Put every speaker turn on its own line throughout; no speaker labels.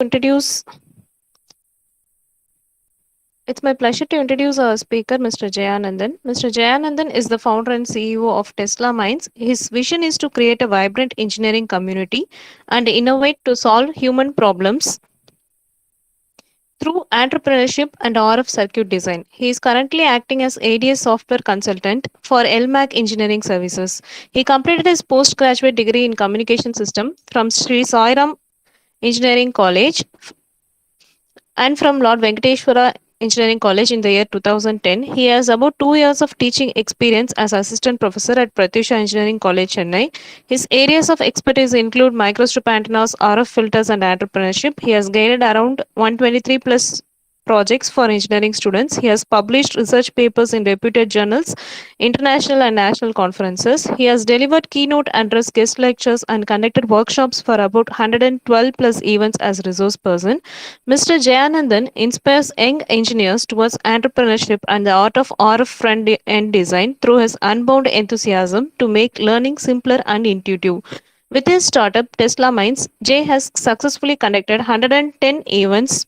introduce It's my pleasure to introduce our speaker, Mr. Jayanandan. Mr. Jayanandan is the founder and CEO of Tesla Minds. His vision is to create a vibrant engineering community and innovate to solve human problems through entrepreneurship and RF circuit design. He is currently acting as ADS software consultant for LMAC Engineering Services. He completed his postgraduate degree in communication system from Sri Sairam Engineering College and from Lord Venkateshwara Engineering College in the year 2010. He has about 2 years of teaching experience as assistant professor at Pratyusha Engineering College, Chennai. His areas of expertise include microstrip antennas, RF filters, and entrepreneurship. He has gained around 123 plus projects for engineering students. He has published research papers in reputed journals, international and national conferences. He has delivered keynote address, guest lectures, and conducted workshops for about 112 plus events as resource person. Mr. Jayanandan inspires young engineers towards entrepreneurship and the art of RF front end design through his unbound enthusiasm to make learning simpler and intuitive. With his startup Tesla Minds, Jay has successfully conducted 110 events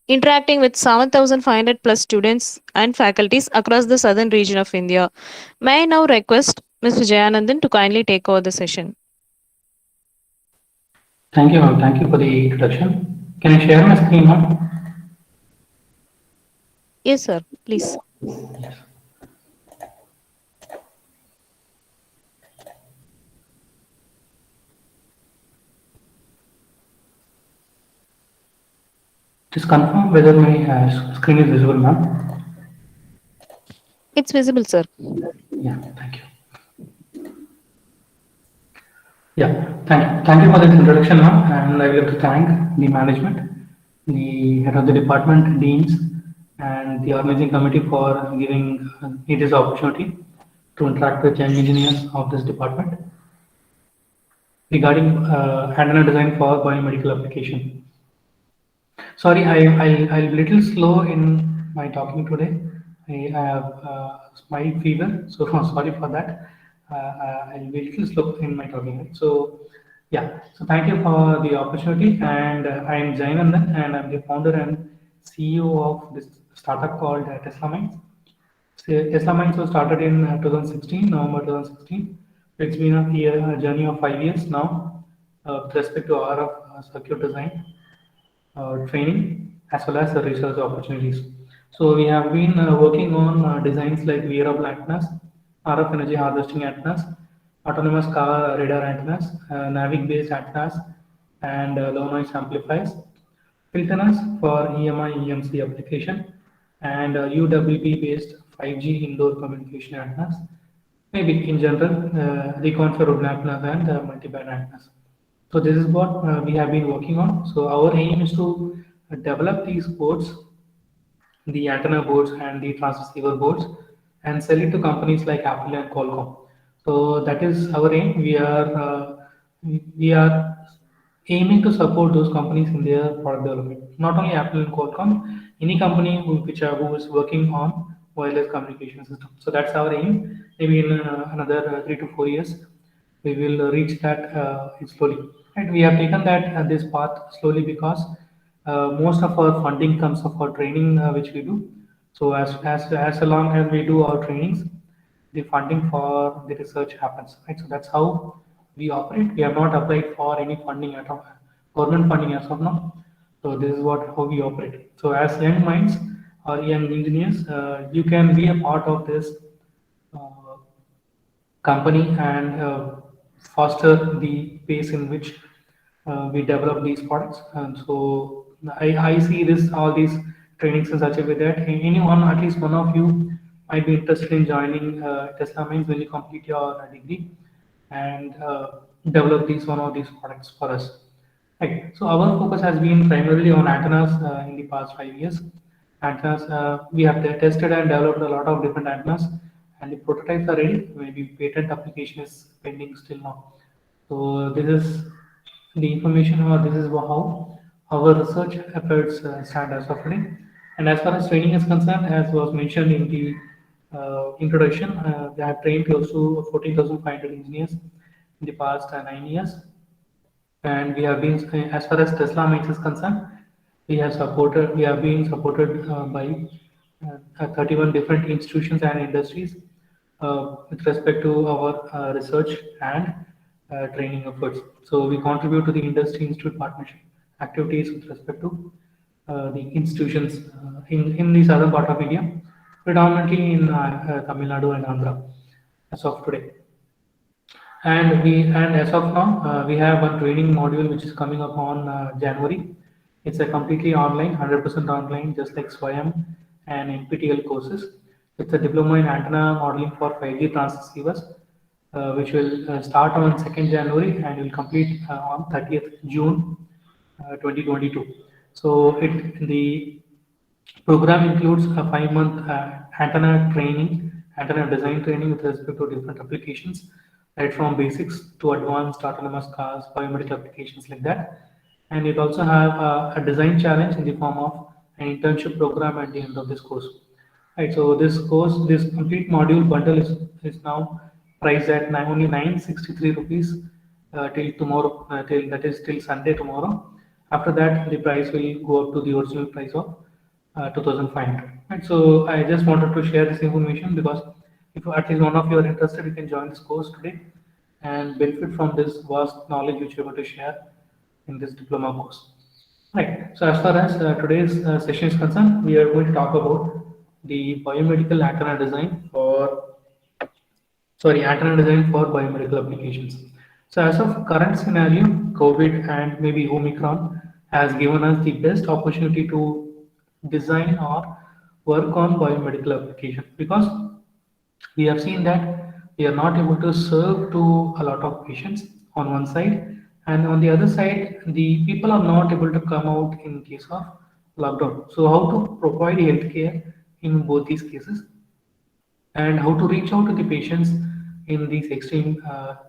interacting with 7,500 plus students and faculties across the southern region of India. May I now request Mr. Jayanandan to kindly take over the session?
Thank you, ma'am. Thank you for the introduction. Can I share my screen, ma'am?
Yes, sir. Please.
Yes. Just confirm whether my screen is visible, ma'am.
It's visible, sir.
Yeah, thank you. Yeah, thank you for this introduction, ma'am. And I would like to thank the management, the head of the department, deans, and the organizing committee for giving me this opportunity to interact with young engineers of this department regarding antenna design for biomedical application. Sorry, I'll be little slow in my talking today. I have mild fever, so sorry for that. I'll be little slow in my talking. Right? So, yeah. So thank you for the opportunity. And I'm Jainandan, and I'm the founder and CEO of this startup called Tesla Minds. So Tesla Minds was started in 2016, November 2016. It's been a journey of 5 years now with respect to our circuit design training as well as the research opportunities. So we have been working on designs like wearable antennas, RF energy harvesting antennas, autonomous car radar antennas, NAVIC-based antennas, and low noise amplifiers, filters for EMI EMC application, and UWB-based 5G indoor communication antennas. Maybe in general, reconfigurable antennas and multiband antennas. So this is what we have been working on. So our aim is to develop these boards, the antenna boards and the transceiver boards, and sell it to companies like Apple and Qualcomm. So that is our aim. We are aiming to support those companies in their product development. Not only Apple and Qualcomm, any company who is working on wireless communication system. So that's our aim. Maybe in another 3 to 4 years, we will reach that slowly. And we have taken that this path slowly because most of our funding comes from our training which we do. So as long as we do our trainings, the funding for the research happens. Right. So that's how we operate. We have not applied for any funding at all, government funding as of now. So this is what how we operate. So as young minds or young engineers, you can be a part of this uh, company and foster the pace in which we develop these products. And so I see this all these trainings in such a way that anyone, at least one of you, might be interested in joining Tesla Minds when you complete your degree and develop these one of these products for us. Right. So our focus has been primarily on antennas in the past 5 years. Antennas, we have tested and developed a lot of different antennas, and the prototypes are ready. Maybe patent application is pending still now. So this is the information, or this is how our research efforts stand as of today. And as far as training is concerned, as was mentioned in the introduction, they have trained close to 14,500 engineers in the past 9 years. And we have been, as far as Tesla Max is concerned, we have been supported by 31 different institutions and industries with respect to our research and training efforts. So we contribute to the industry institute partnership activities with respect to the institutions in the southern part of India, predominantly in Tamil Nadu and Andhra as of today. And as of now, we have one training module which is coming up on January. It's a completely online, 100% online, just like SWAYAM and NPTEL courses. It's a diploma in antenna modeling for 5G transceivers, which will start on 2nd January and will complete on 30th June 2022. So the program includes a 5-month antenna design training with respect to different applications, right from basics to advanced autonomous cars, biomedical applications like that. And it also have a design challenge in the form of an internship program at the end of this course. Right, so this complete module bundle is now priced at only 963 rupees till tomorrow, till that is till Sunday tomorrow. After that, the price will go up to the original price of 2500. Right, so I just wanted to share this information because if at least one of you are interested, you can join this course today and benefit from this vast knowledge which we're going to share in this diploma course. Right. So as far as today's session is concerned, we are going to talk about the biomedical antenna design for antenna design for biomedical applications. So as of current scenario, COVID and maybe Omicron has given us the best opportunity to design or work on biomedical application because we have seen that we are not able to serve to a lot of patients on one side, and on the other side the people are not able to come out in case of lockdown. So how to provide healthcare in both these cases and how to reach out to the patients in these extreme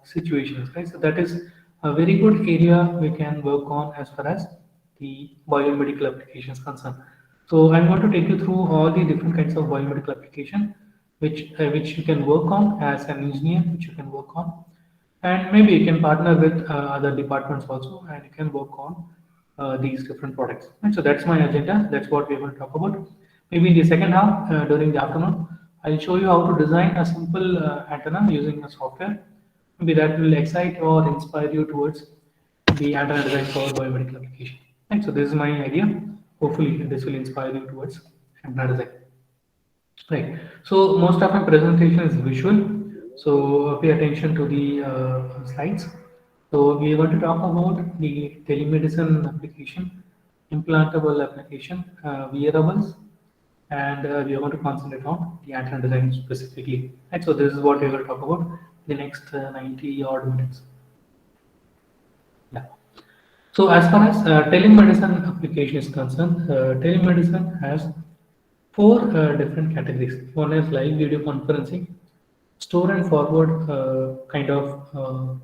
situations, right? So that is a very good area we can work on as far as the biomedical applications concerned. So I'm going to take you through all the different kinds of biomedical application which you can work on as an engineer, which you can work on, and maybe you can partner with other departments also, and you can work on these different products. And so that's my agenda. That's what we're going to talk about. Maybe in the second half, during the afternoon, I'll show you how to design a simple antenna using a software. Maybe that will excite or inspire you towards the antenna design for biomedical application. And so this is my idea. Hopefully, this will inspire you towards antenna design. Right. So most of my presentation is visual. So pay attention to the slides. So we are going to talk about the telemedicine application, implantable application, wearables, and we are going to concentrate on the antenna design specifically. Right. So this is what we are going to talk about the next 90 odd minutes. Yeah. So as far as telemedicine application is concerned, telemedicine has four different categories. One is live video conferencing, store and forward kind of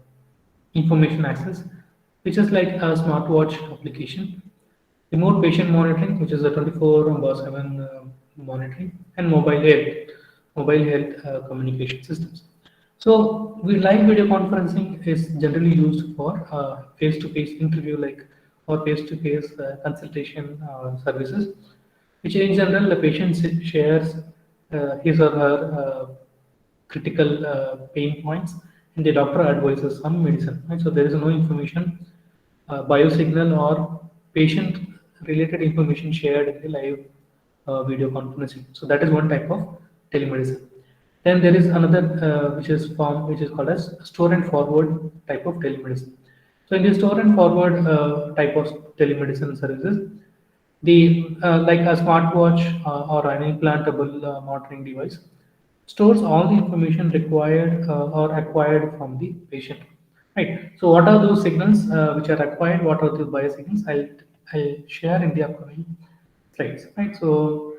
information access, which is like a smartwatch application, remote patient monitoring, which is a 24/7 monitoring, and mobile health communication systems. So, live video conferencing is generally used for face-to-face interview, like or face-to-face consultation services, which in general the patient shares his or her critical pain points, and the doctor advises some medicine. Right? So there is no information, biosignal or patient-related information shared in the live video conferencing. So that is one type of telemedicine. Then there is another which is called as store and forward type of telemedicine. So in the store and forward type of telemedicine services, the like a smartwatch or an implantable monitoring device stores all the information required or acquired from the patient. Right. So what are those signals which are acquired? What are the biosignals? I'll share in the upcoming slides. Right. So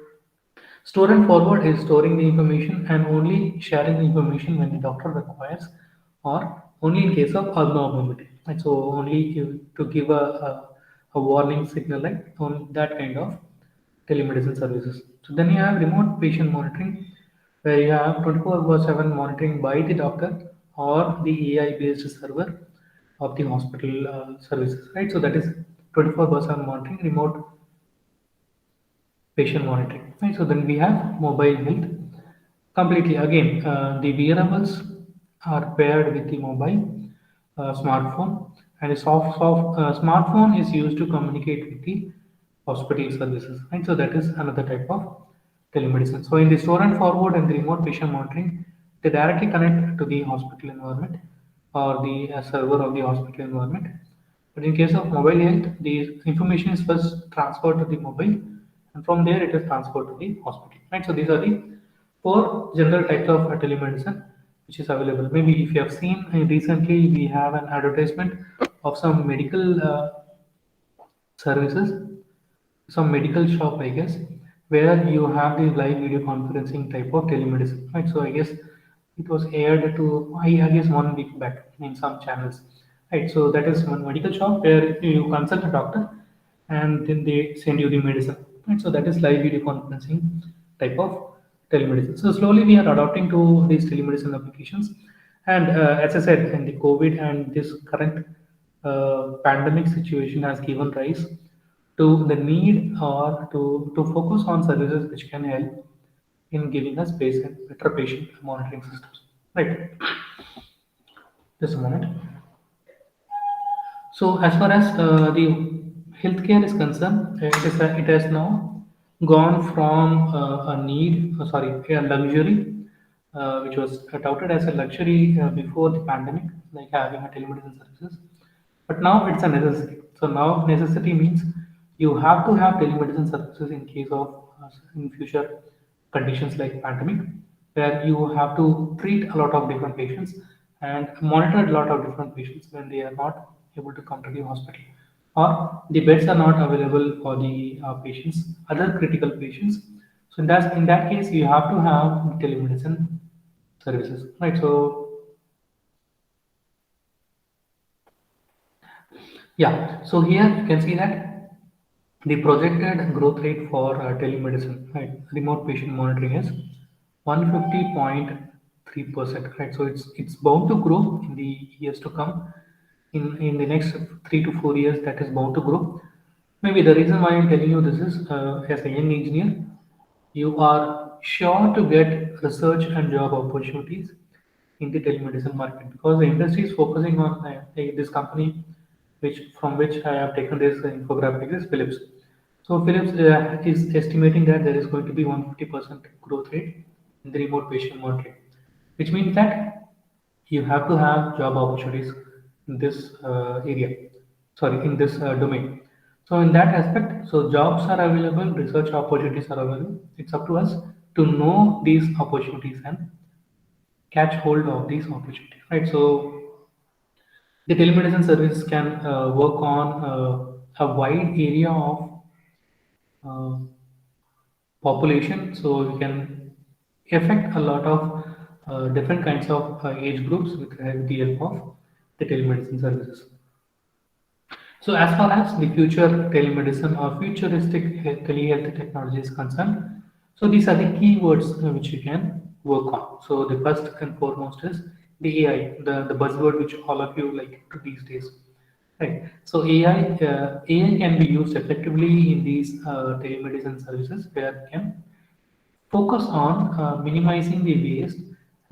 store and forward is storing the information and only sharing the information when the doctor requires or only in case of abnormality. Right? So only to give a warning signal, like on that kind of telemedicine services. So then you have remote patient monitoring where you have 24/7 monitoring by the doctor or the AI based server of the hospital services, right? So that is 24 by 7 monitoring, remote patient monitoring, right? So then we have mobile health completely. Again, the wearables are paired with the mobile smartphone, and a smartphone is used to communicate with the hospital services, right? So that is another type of telemedicine. So in the store and forward and the remote patient monitoring, they directly connect to the hospital environment or the server of the hospital environment. But in case of mobile health, the information is first transferred to the mobile, and from there it is transferred to the hospital. Right. So these are the four general types of telemedicine which is available. Maybe if you have seen recently, we have an advertisement of some medical services, some medical shop, I guess, where you have the live video conferencing type of telemedicine, right? So I guess it was aired to, I guess, 1 week back in some channels, right? So that is one medical shop where you consult a doctor and then they send you the medicine, right? So that is live video conferencing type of telemedicine. So slowly we are adopting to these telemedicine applications, and as I said, in the COVID and this current pandemic situation has given rise to the need or to focus on services which can help in giving us better patient monitoring systems. Right. Just a moment. So as far as the healthcare is concerned, it has now gone from a need, sorry, a luxury, which was touted as a luxury before the pandemic, like having a telemedicine services. But now it's a necessity. So now necessity means you have to have telemedicine services in case of in future conditions like pandemic, where you have to treat a lot of different patients and monitor a lot of different patients when they are not able to come to the hospital, or the beds are not available for the patients, other critical patients. So in that case, you have to have telemedicine services, right? So yeah, so here you can see that the projected growth rate for telemedicine, right, remote patient monitoring is 150.3%, right? So it's bound to grow in the years to come. In the next 3 to 4 years, that is bound to grow. Maybe the reason why I'm telling you this is, as a young engineer, you are sure to get research and job opportunities in the telemedicine market, because the industry is focusing on this company, which from which I have taken this infographic, is Philips. So Philips is estimating that there is going to be 150% growth rate in the remote patient monitoring, which means that you have to have job opportunities in this area, sorry, in this domain. So in that aspect, so jobs are available, research opportunities are available. It's up to us to know these opportunities and catch hold of these opportunities, right? So the telemedicine service can work on a wide area of uh, population, so we can affect a lot of different kinds of age groups with the help of the telemedicine services. So as far as the future telemedicine or futuristic telehealth technology is concerned, so these are the keywords which you can work on. So the first and foremost is the AI, the buzzword which all of you like to these days. Right. So AI can be used effectively in these telemedicine services, where we can focus on minimizing the waste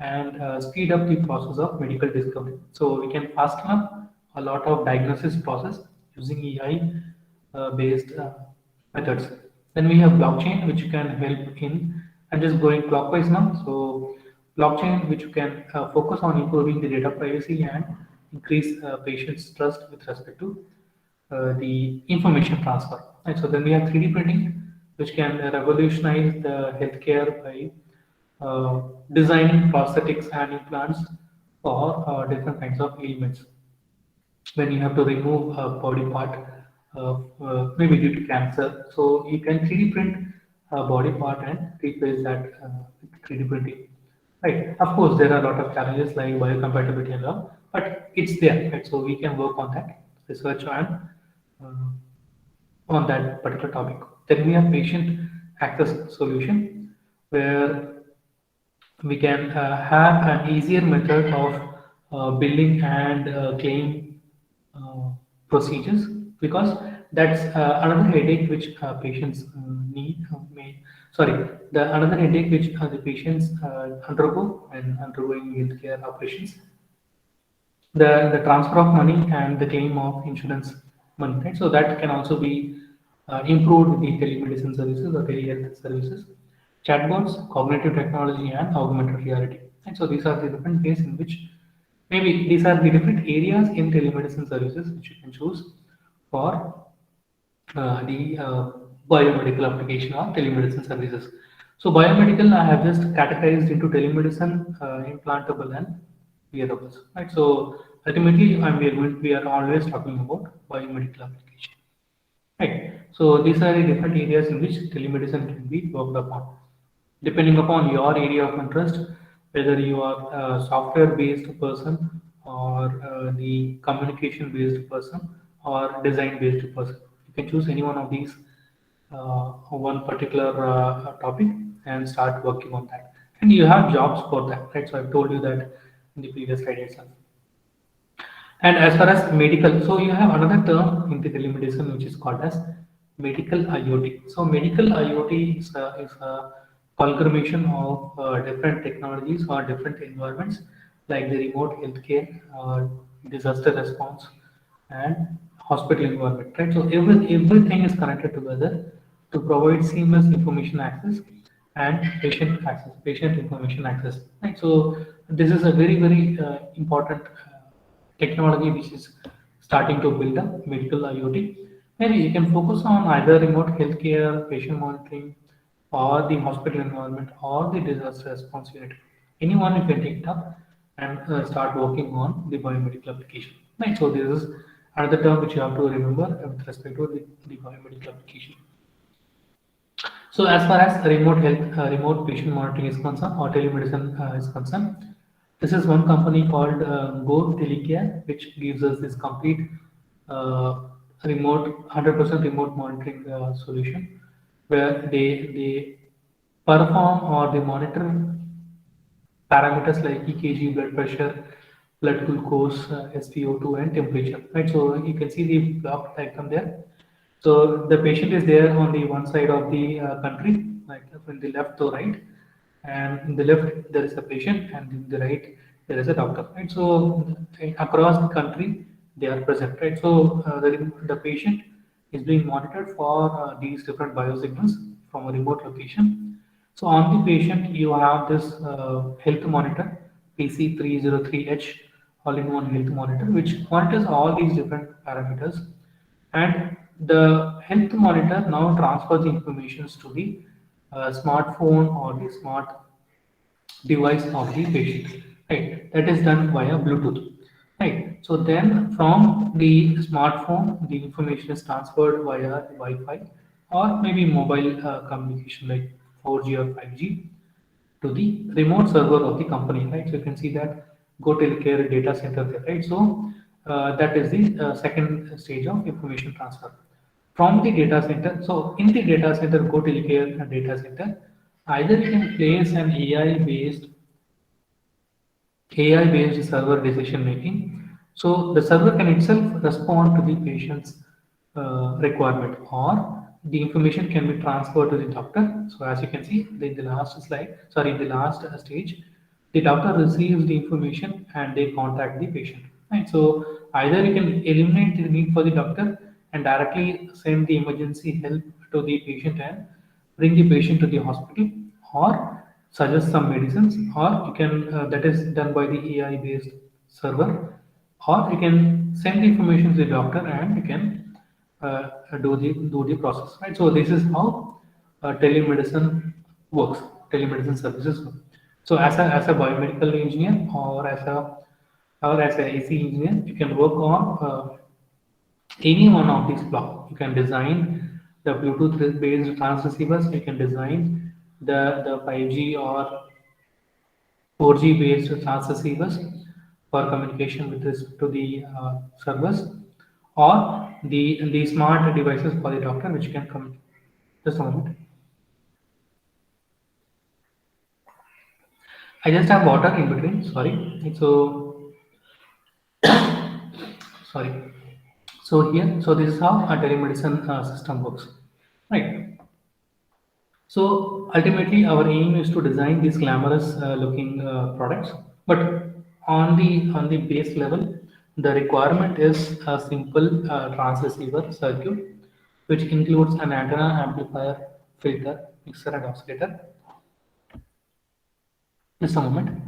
and speed up the process of medical discovery. So we can fasten up a lot of diagnosis process using AI based methods. Then we have blockchain, which can help in. I'm just going clockwise now. So blockchain, which can focus on improving the data privacy and increase patients' trust with respect to the information transfer. And so then we have 3D printing, which can revolutionize the healthcare by designing prosthetics and implants for different kinds of ailments. When you have to remove a body part, maybe due to cancer, so you can 3D print a body part and replace that with 3D printing. Right. Of course, there are a lot of challenges like biocompatibility and all, but it's there. Right. So we can work on that research and uh, on that particular topic. Then we have patient access solution, where we can have an easier method of billing and claim procedures, because that's another headache which patients need may sorry the another headache which the patients undergo when undergoing healthcare operations, the transfer of money and the claim of insurance money, right? So that can also be improved with the telemedicine services or telehealth services, chatbots, cognitive technology, and augmented reality. And so these are the different ways in which maybe these are the different areas in telemedicine services which you can choose for the biomedical application of telemedicine services. So biomedical I have just categorized into telemedicine, implantable and wearables. Right. So ultimately we are always talking about biomedical application. Right. So these are the different areas in which telemedicine can be worked upon. Depending upon your area of interest, whether you are a software-based person or the communication-based person or design-based person, you can choose any one of these one particular topic and start working on that. And you have jobs for that, right? So I've told you that in the previous slide itself. And as far as medical, so you have another term in the telemedicine which is called as medical IoT. So medical IoT is a amalgamation of different technologies or different environments like the remote healthcare, disaster response, and hospital environment. Right. So everything is connected together to provide seamless information access and patient information access. Right. So this is a very important technology which is starting to build up medical IoT. Maybe you can focus on either remote healthcare, patient monitoring, or the hospital environment, or the disaster response unit. Anyone you can take it up and start working on the biomedical application. Right. So this is another term which you have to remember with respect to the biomedical application. So as far as remote patient monitoring is concerned, or telemedicine is concerned, this is one company called Go Telecare, which gives us this complete uh, 100% remote monitoring solution, where they perform or they monitor parameters like EKG, blood pressure, blood glucose, SpO2, and temperature. Right. So you can see the block diagram there. So the patient is there on the one side of the country, like from the left to right, and in the left there is a patient, and in the right there is a doctor. Right. So across the country they are present. Right. So the patient is being monitored for these different biosignals from a remote location. So on the patient, you have this health monitor, PC303H, all-in-one health monitor, which monitors all these different parameters. And the health monitor now transfers the information to the smartphone or the smart device of the patient. Right, that is done via Bluetooth. Right, so then from the smartphone, the information is transferred via Wi-Fi or maybe mobile communication like 4G or 5G to the remote server of the company, right? So you can see that Go Telecare data center there, right? So that is the second stage of information transfer from the data center. So in the data center, Go Telecare data center, either you can place an AI-based server decision making. So the server can itself respond to the patient's requirement, or the information can be transferred to the doctor. So as you can see in the last slide, sorry, in the last stage, the doctor receives the information and they contact the patient. Right. So either you can eliminate the need for the doctor and directly send the emergency help to the patient and bring the patient to the hospital, or suggest some medicines, or you can that is done by the AI based server, or you can send the information to the doctor and you can do the process, right? So this is how telemedicine works, telemedicine services work. So as a biomedical engineer, or as a AC engineer, you can work on any one of these blocks. You can design the Bluetooth based transceivers, you can design the 5G or 4G based transceivers for communication with respect to the servers, or the smart devices for the doctor which can come. Just a moment. I just have water in between. Sorry. So sorry. So this is how a telemedicine system works, right? So ultimately, our aim is to design these glamorous looking products, but on the base level, the requirement is a simple transceiver circuit, which includes an antenna, amplifier, filter, mixer, and oscillator. Just a moment.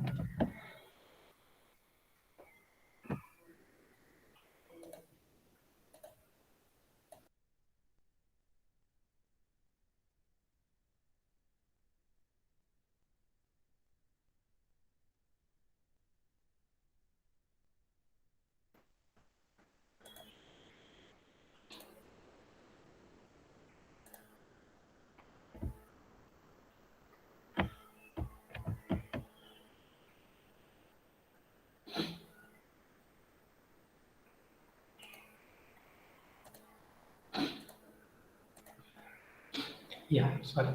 Yeah, sorry.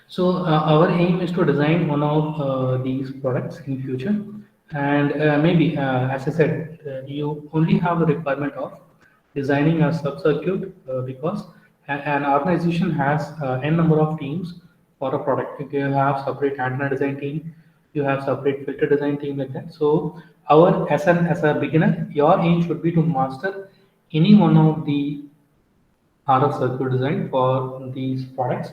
So our aim is to design one of these products in future, and maybe, as I said, you only have the requirement of designing a sub-circuit because an organization has n number of teams for a product. You have separate antenna design team, you have separate filter design team like that. So our as a beginner, your aim should be to master any one of the RF circuit design for these products.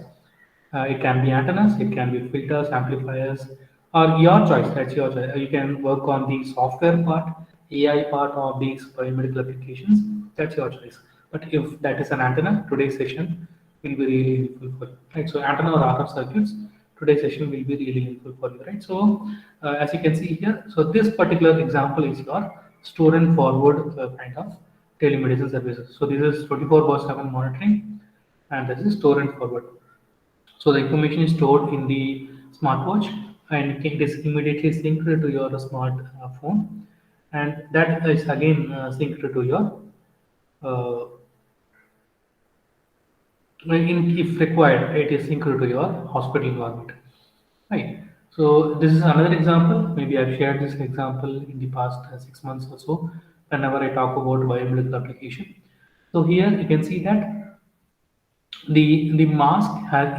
It can be antennas, it can be filters, amplifiers, or your choice. That's your choice. You can work on the software part, AI part of these biomedical applications. That's your choice. But if that is an antenna, today's session will be really helpful for you. Right? So antenna or RF circuits, today's session will be really helpful for you. Right? So as you can see here, so this particular example is your store and forward kind of telemedicine services. So this is 24 by 7 monitoring, and this is store and forward. So the information is stored in the smartwatch, and it is immediately synced to your smart phone, and that is again synced to your uh, if required, it is synced to your hospital environment. Right. So this is another example. Maybe I've shared this example in the past 6 months or so. Whenever I talk about biomedical application, so here you can see that the mask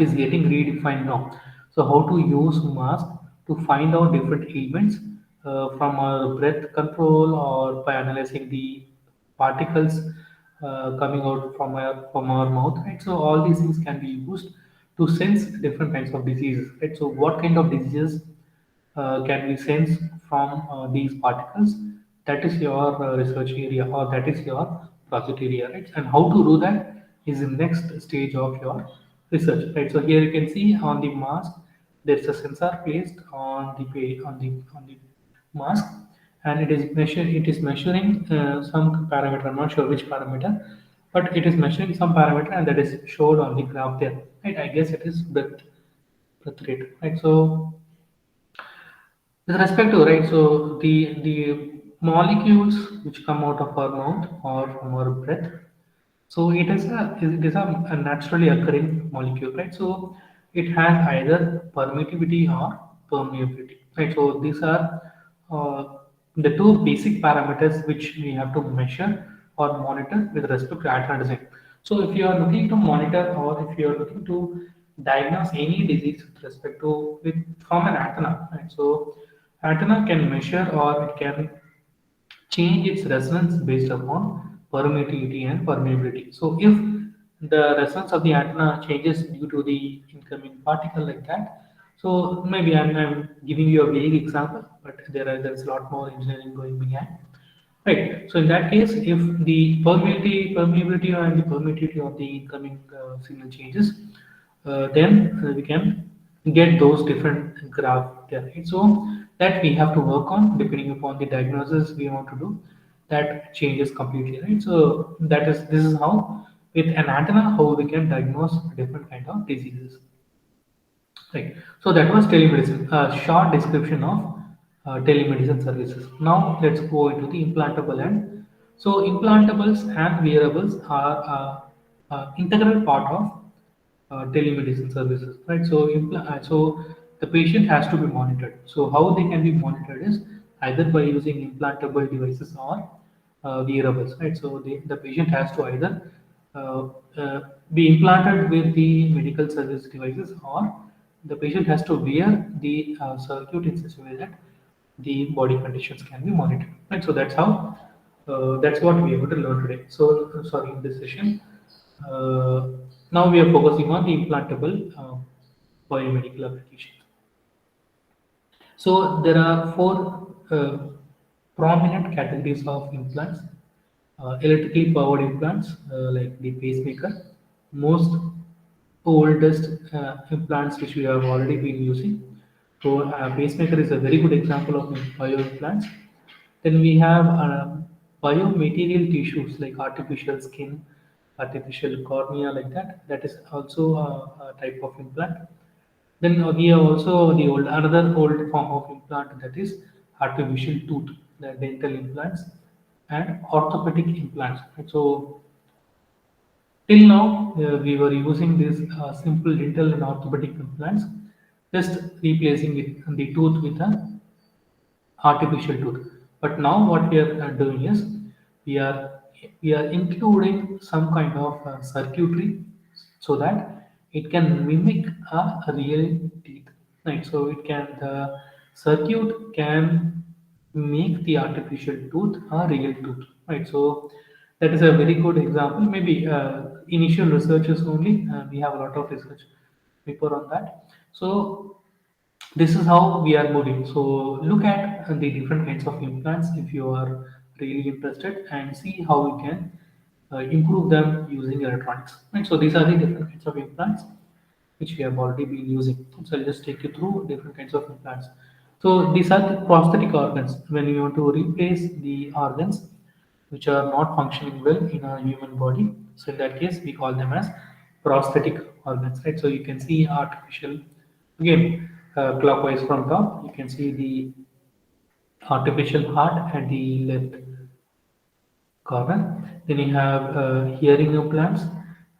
is getting redefined now. So how to use mask to find out different elements from our breath control or by analyzing the particles coming out from our mouth, right? So all these things can be used to sense different kinds of diseases, right? So what kind of diseases can be sensed from these particles? That is your research area, or that is your project area, right? And how to do that is the next stage of your research, right? So here you can see on the mask there is a sensor placed on the on the mask, and it is measuring some parameter. I'm not sure which parameter, but it is measuring some parameter, and that is showed on the graph there, right? I guess it is breath rate, right? So with respect to, right, so the molecules which come out of our mouth or from our breath, so it is a naturally occurring molecule, right? So it has either permittivity or permeability, right? So these are uh, the two basic parameters which we have to measure or monitor with respect to antenna design. So if you are looking to monitor or if you are looking to diagnose any disease with respect to with from an antenna, right? So antenna can measure or it can change its resonance based upon permittivity and permeability. So if the resonance of the antenna changes due to the incoming particle like that, so maybe I'm giving you a vague example, but there's a lot more engineering going behind. Right. So in that case, if the permeability and the permittivity of the incoming signal changes, then we can get those different graph there. Right? So that we have to work on depending upon the diagnosis we want to do. That changes completely, right? So this is how with an antenna how we can diagnose different kind of diseases. Right. So that was telemedicine, a short description of telemedicine services. Now let's go into the implantable end. So implantables and wearables are integral part of telemedicine services, right? So so the patient has to be monitored. So how they can be monitored is either by using implantable devices or wearables, right? So the patient has to either uh, uh, be implanted with the medical service devices, or the patient has to wear the circuit in such a way that the body conditions can be monitored, right? So that's how that's what we are going to learn today. So sorry, in this session, uh, now we are focusing on the implantable biomedical applications. So there are four prominent categories of implants. Electrically powered implants, like the pacemaker, most oldest implants which we have already been using. So pacemaker is a very good example of bio implants. Then we have biomaterial tissues like artificial skin, artificial cornea, like that. That is also a type of implant. Then we have also the old another old form of implant, that is artificial tooth, the dental implants and orthopedic implants. And so till now we were using these simple dental and orthopedic implants, just replacing the tooth with a artificial tooth. But now what we are doing is we are we are including some kind of circuitry so that it can mimic a real teeth. Right. So it can the circuit can make the artificial tooth a real tooth. Right. So that is a very good example. Maybe initial researchers only. We have a lot of research paper on that. So this is how we are moving. So look at the different kinds of implants if you are really interested, and see how we can improve them using electronics. Right. So these are the different kinds of implants which we have already been using. So I'll just take you through different kinds of implants. So these are the prosthetic organs. When you want to replace the organs which are not functioning well in a human body, so in that case we call them as prosthetic organs, right? So you can see artificial, again, clockwise from top, you can see the artificial heart at the left corner. Then you have hearing implants,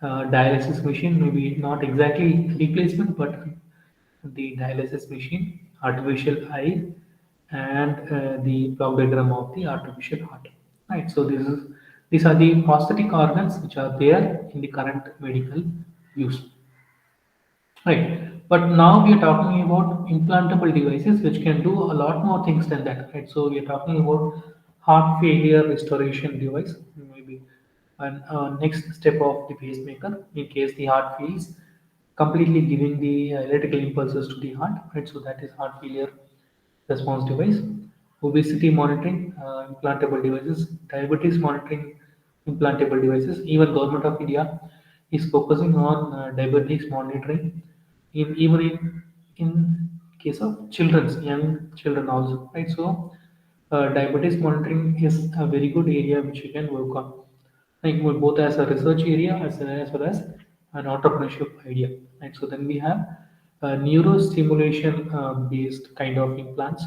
dialysis machine, maybe not exactly replacement, but the dialysis machine, artificial eye, and the block diagram of the artificial heart. Right. So these are the prosthetic organs which are there in the current medical use. Right. But now we are talking about implantable devices which can do a lot more things than that. Right. So we are talking about heart failure restoration device, maybe an next step of the pacemaker in case the heart fails, completely giving the electrical impulses to the heart. Right. So that is heart failure response device. Obesity monitoring, implantable devices. Diabetes monitoring, implantable devices. Even government of India is focusing on diabetes monitoring even in case of children's young children also, right? So diabetes monitoring is a very good area which you can work on, like both as a research area as well as an entrepreneurship idea, right? So then we have neurostimulation based kind of implants,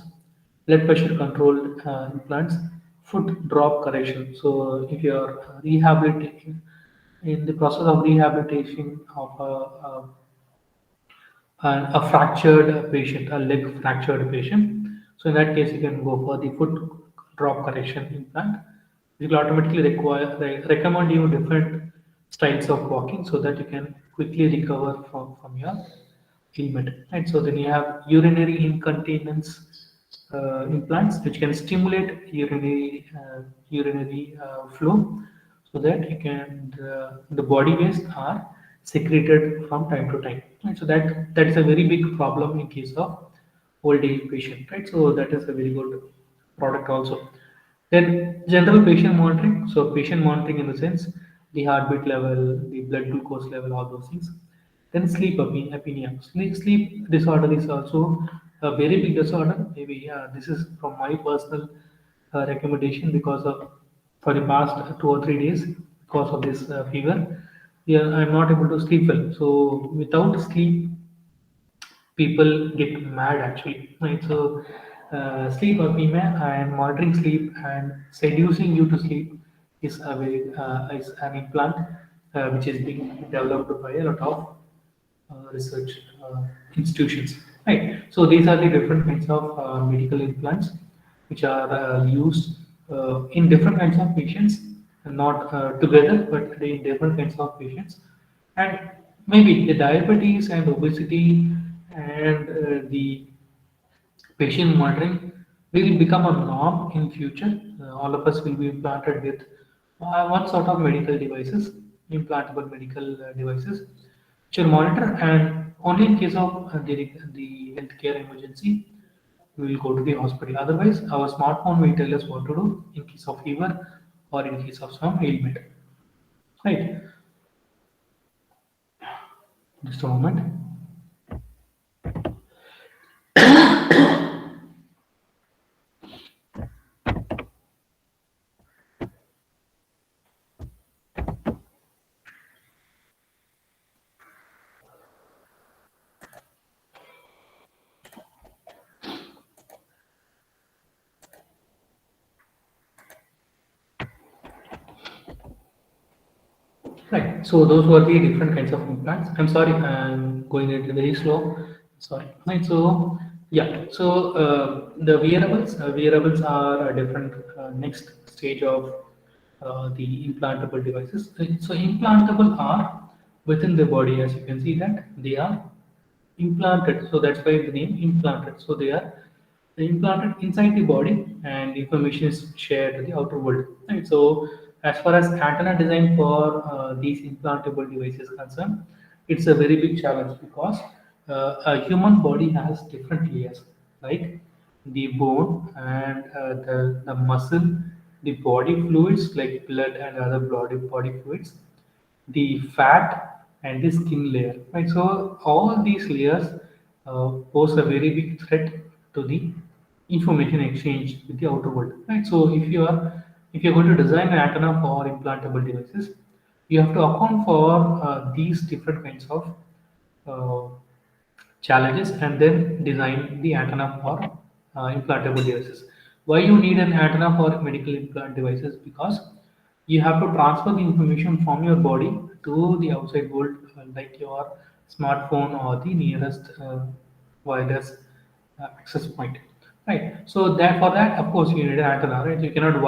blood pressure controlled implants, foot drop correction. So if you are rehabilitating in the process of rehabilitation of a fractured patient, a leg fractured patient. So in that case, you can go for the foot drop correction implant. It will automatically recommend you different styles of walking so that you can quickly recover from your ailment. Right. So then you have urinary incontinence implants, which can stimulate urinary flow, so that you can the body waste are secreted from time to time. Right? So that is a very big problem in case of old age patient. Right. So that is a very good product also. Then general patient monitoring. So patient monitoring in the sense the heartbeat level, the blood glucose level, all those things. Then apnea. Sleep disorder is also a very big disorder. Maybe this is from my personal recommendation because of for the past 2 or 3 days because of this fever. Yeah, I'm not able to sleep well. So without sleep, people get mad actually, right? So sleep apnea and monitoring sleep and seducing you to sleep is an implant which is being developed by a lot of research institutions, right? So these are the different kinds of medical implants which are used in different kinds of patients, not together, but in different kinds of patients. And maybe the diabetes and obesity and the patient monitoring will become a norm in future. All of us will be implanted with one sort of medical devices, implantable medical devices, which will monitor, and only in case of the healthcare emergency, we will go to the hospital. Otherwise, our smartphone will tell us what to do in case of fever or in case of some ailment. Right? Just a moment. Right. So those were the different kinds of implants. I'm sorry, I'm going it very slow. Sorry. Right. So yeah. So the wearables are a different next stage of the implantable devices. So implantable are within the body, as you can see that they are implanted. So that's why the name implanted. So they are implanted inside the body, and information is shared to the outer world. Right. So as far as antenna design for these implantable devices concerned, it's a very big challenge because a human body has different layers, like the bone and the muscle, the body fluids like blood and other body fluids, the fat and the skin layer, right? So all these layers pose a very big threat to the information exchange with the outer world, right? So if you're going to design an antenna for implantable devices, you have to account for these different kinds of uh, challenges and then design the antenna for implantable devices. Why you need an antenna for medical implant devices? Because you have to transfer the information from your body to the outside world, like your smartphone or the nearest wireless access point. Right. So that for that, of course, you need an antenna. Right. You cannot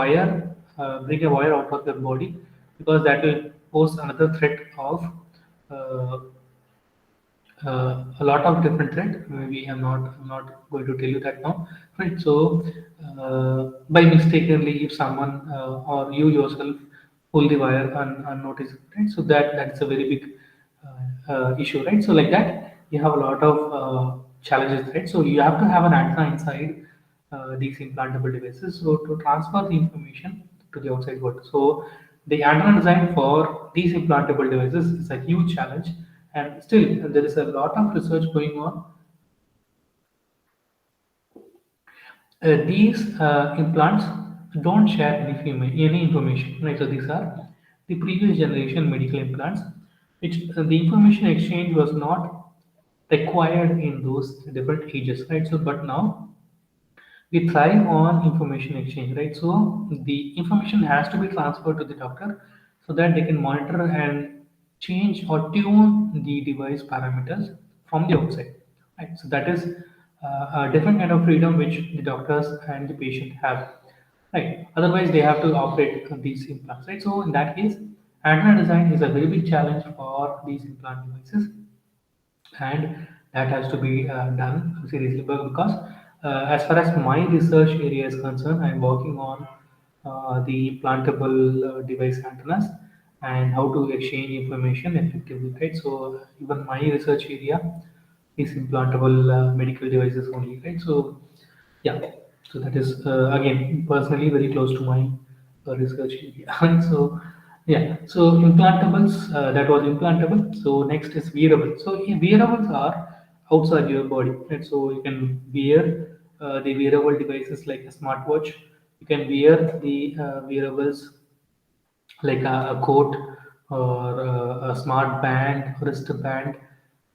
bring a wire out of your body because that will pose another threat of uh, a lot of different thread. Maybe I'm not going to tell you that now, right? So by mistakenly, if someone or you yourself pull the wire unnoticed, right? So that's a very big issue, right? So like that, you have a lot of challenges, right? So you have to have an antenna inside these implantable devices, so to transfer the information to the outside world. So the antenna design for these implantable devices is a huge challenge, and still there is a lot of research going on. These implants don't share any information, right? So these are the previous generation medical implants, which the information exchange was not required in those different ages, right? So but now we thrive on information exchange, right? So the information has to be transferred to the doctor so that they can monitor and change or tune the device parameters from the outside, right? So that is a different kind of freedom which the doctors and the patient have, right? Otherwise, they have to operate these implants, right? So in that case, antenna design is a very big challenge for these implant devices, and that has to be done seriously. But because as far as my research area is concerned, I'm working on the implantable device antennas and how to exchange information effectively, right? So even my research area is implantable medical devices only, right? So yeah, so that is again personally very close to my research area. So yeah, so implantables, that was implantable. So next is wearable. So wearables are outside your body, right? So you can wear the wearable devices like a smartwatch. You can wear the wearables like a coat or a smart band, wristband,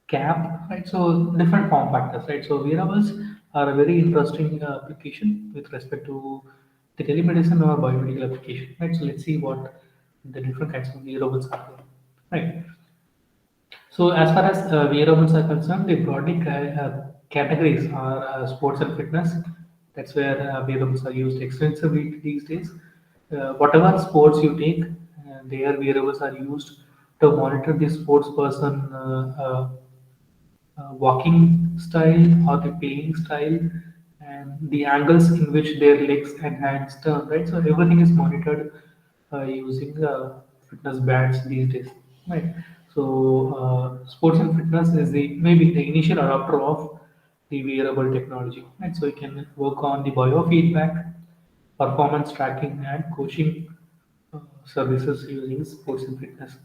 cap, right? So different form factors, right? So wearables are a very interesting application with respect to the telemedicine or biomedical application, right? So let's see what the different kinds of wearables are there, right? So as far as wearables are concerned, the broadly categories are sports and fitness, That's where wearables are used extensively these days. Whatever sports you take, their wearables are used to monitor the sports person walking style or the playing style and the angles in which their legs and hands turn, right? So everything is monitored using fitness bands these days, right? So sports and fitness is the maybe the initial adopter of the wearable technology, right? So you can work on the biofeedback, performance tracking, and coaching services using sports and fitness.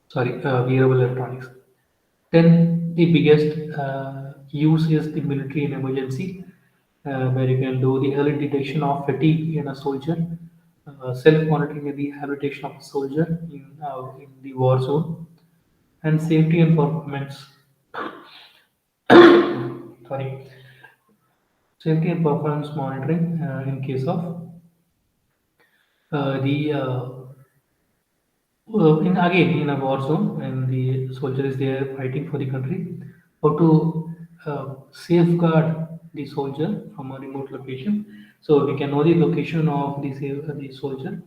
Sorry, wearable electronics. Then the biggest use is the military and emergency, where you can do the early detection of fatigue in a soldier, self-monitoring the rehabilitation of a soldier in the war zone, and safety and performance. Sorry, safety and performance monitoring in case of the in again in a war zone when the soldier is there fighting for the country, how to safeguard the soldier from a remote location. So we can know the location of the soldier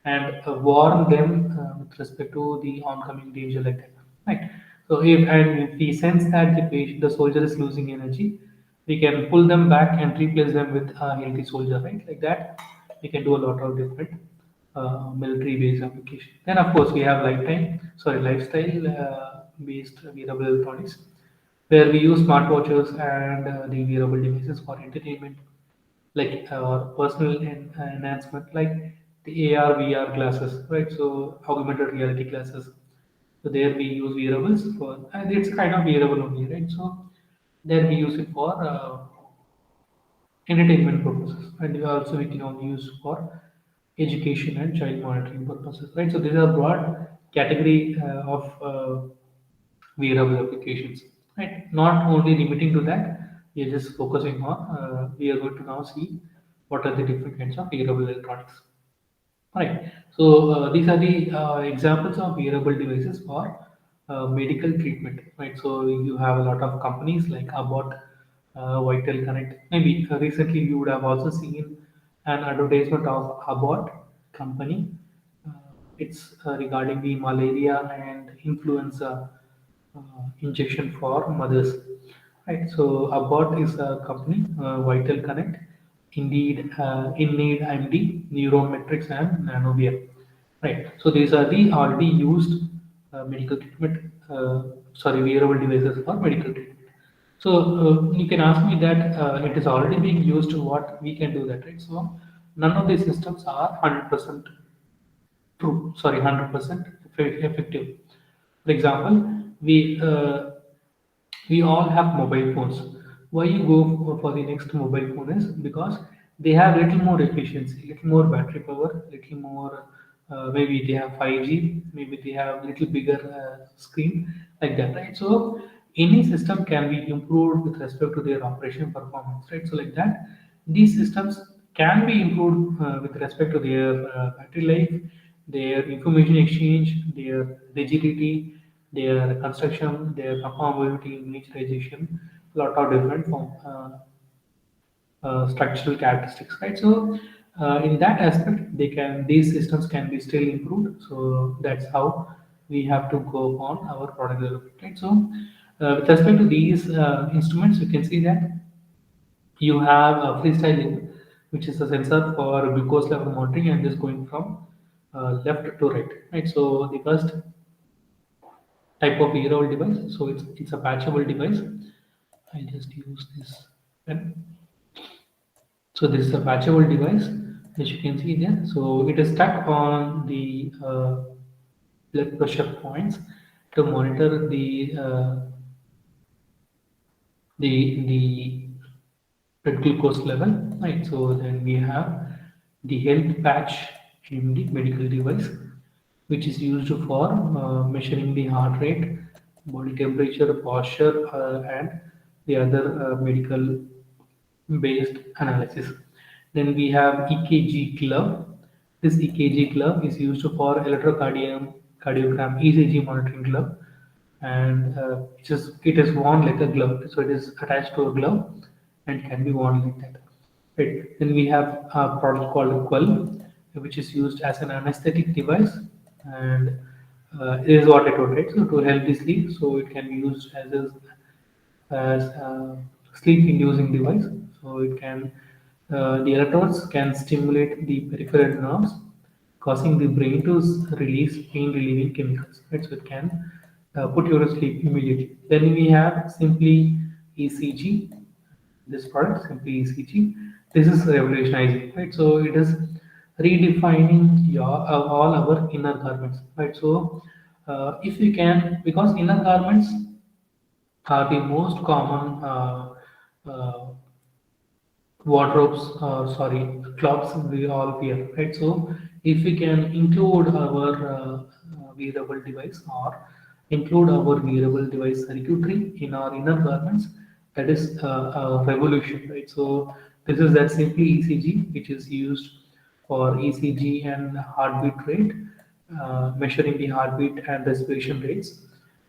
and warn them with respect to the oncoming danger like that. Right. So if we sense that the soldier is losing energy, we can pull them back and replace them with a healthy soldier. Right. Like that, we can do a lot of different military-based application. Then of course we have lifestyle based wearable electronics, where we use smartwatches and the wearable devices for entertainment, like personal enhancement, like the AR VR glasses, right? So augmented reality glasses. So there we use wearables for, and it's a kind of wearable only, right? So there we use it for entertainment purposes, and also we can only use for education and child monitoring purposes, right? So these are broad category of wearable applications, right? Not only limiting to that, we are just focusing on we are going to now see what are the different kinds of wearable electronics. Right. So these are the examples of wearable devices for medical treatment. Right. So you have a lot of companies like Abbott, Vital Connect. Maybe recently you would have also seen an advertisement of Abbott company. Uh, it's regarding the malaria and influenza injection for mothers. Right. So Abbott is a company, Vital Connect, Indeed, InNeed MD, Neurometrics, and Nanovia. Right. So these are the already used medical treatment, wearable devices for medical treatment. So you can ask me that it is already being used. What we can do that, right? So none of these systems are 100% true. Sorry, 100% effective. For example, we all have mobile phones. Why you go for the next mobile phone is because they have little more efficiency, little more battery power, little more. Maybe they have 5G, maybe they have little bigger screen like that, right? So any system can be improved with respect to their operation performance, right? So like that, these systems can be improved with respect to their battery life, their information exchange, their rigidity, their construction, their conformability, miniaturization, a lot of different structural characteristics, right? So in that aspect, these systems can be still improved. So that's how we have to go on our product development, right? So with respect to these instruments, you can see that you have a freestyle, which is a sensor for glucose level monitoring, and just going from left to right, right? So the first type of wearable device. So it's a patchable device. I just use this pen. So this is a patchable device, as you can see there. So it is stuck on the blood pressure points to monitor the blood glucose level. Right. So then we have the health patch in the medical device, which is used for measuring the heart rate, body temperature, posture, and the other medical based analysis. Then we have EKG glove. This EKG glove is used for cardiogram ECG monitoring glove, and it is worn like a glove. So it is attached to a glove and can be worn like that. Right. Then we have a product called Quell, which is used as an anesthetic device, and is what I told, right? So to help the sleep, so it can be used as a sleep-inducing device. So it can the electrodes can stimulate the peripheral nerves, causing the brain to release pain-relieving chemicals. Right? So it can put you to sleep immediately. Then we have simply ECG, this product simply ECG. This is revolutionizing, right? So it is redefining all our inner garments, right? So if we can, because inner garments are the most common wardrobes, sorry, clothes we all wear, right? So if we can include our wearable device or include our wearable device circuitry in our inner garments, that is a revolution, right? So this is that simply ECG, which is used for ECG and heartbeat rate, measuring the heartbeat and respiration rates,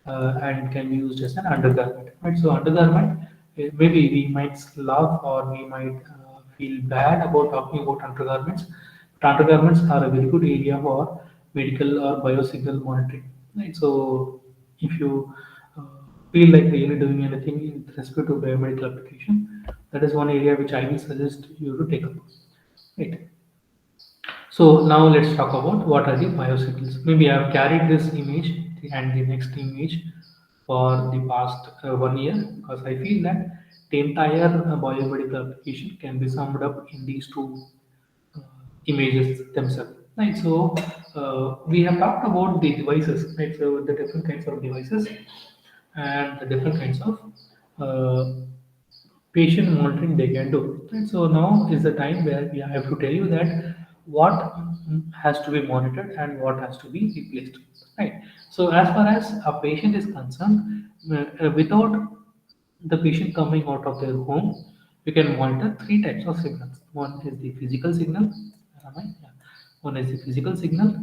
and can be used as an undergarment. Right? So undergarment, maybe we might laugh or we might feel bad about talking about undergarments, but undergarments are a very good area for medical or biosignal monitoring. Right? So if you uh, feel like really doing anything in respect to biomedical application, that is one area which I will suggest you to take up. Right. So now let's talk about what are the biosignals. Maybe I have carried this image and the next image for the past 1 year because I feel that the entire biomedical application can be summed up in these two uh, images themselves. Right. So we have talked about the devices, right? So the different kinds of devices and the different kinds of uh, patient monitoring they can do. Right? So now is the time where we have to tell you that what has to be monitored and what has to be replaced. Right. So as far as a patient is concerned, without the patient coming out of their home, we can monitor three types of signals. One is the physical signal. Am I? Yeah. One is the physical signal,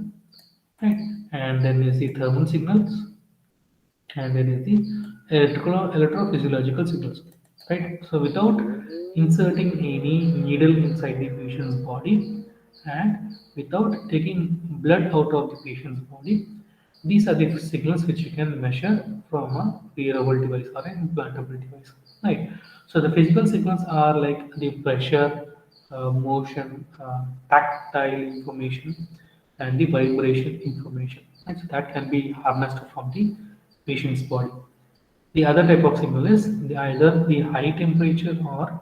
right? And then is the thermal signals, and then is the electrical or electrophysiological signals, right? So without inserting any needle inside the patient's body and without taking blood out of the patient's body, these are the signals which you can measure from a wearable device or an implantable device, right? So the physical signals are like the pressure, motion, tactile information, and the vibration information. And so that can be harnessed from the patient's body. The other type of signal is either the high temperature or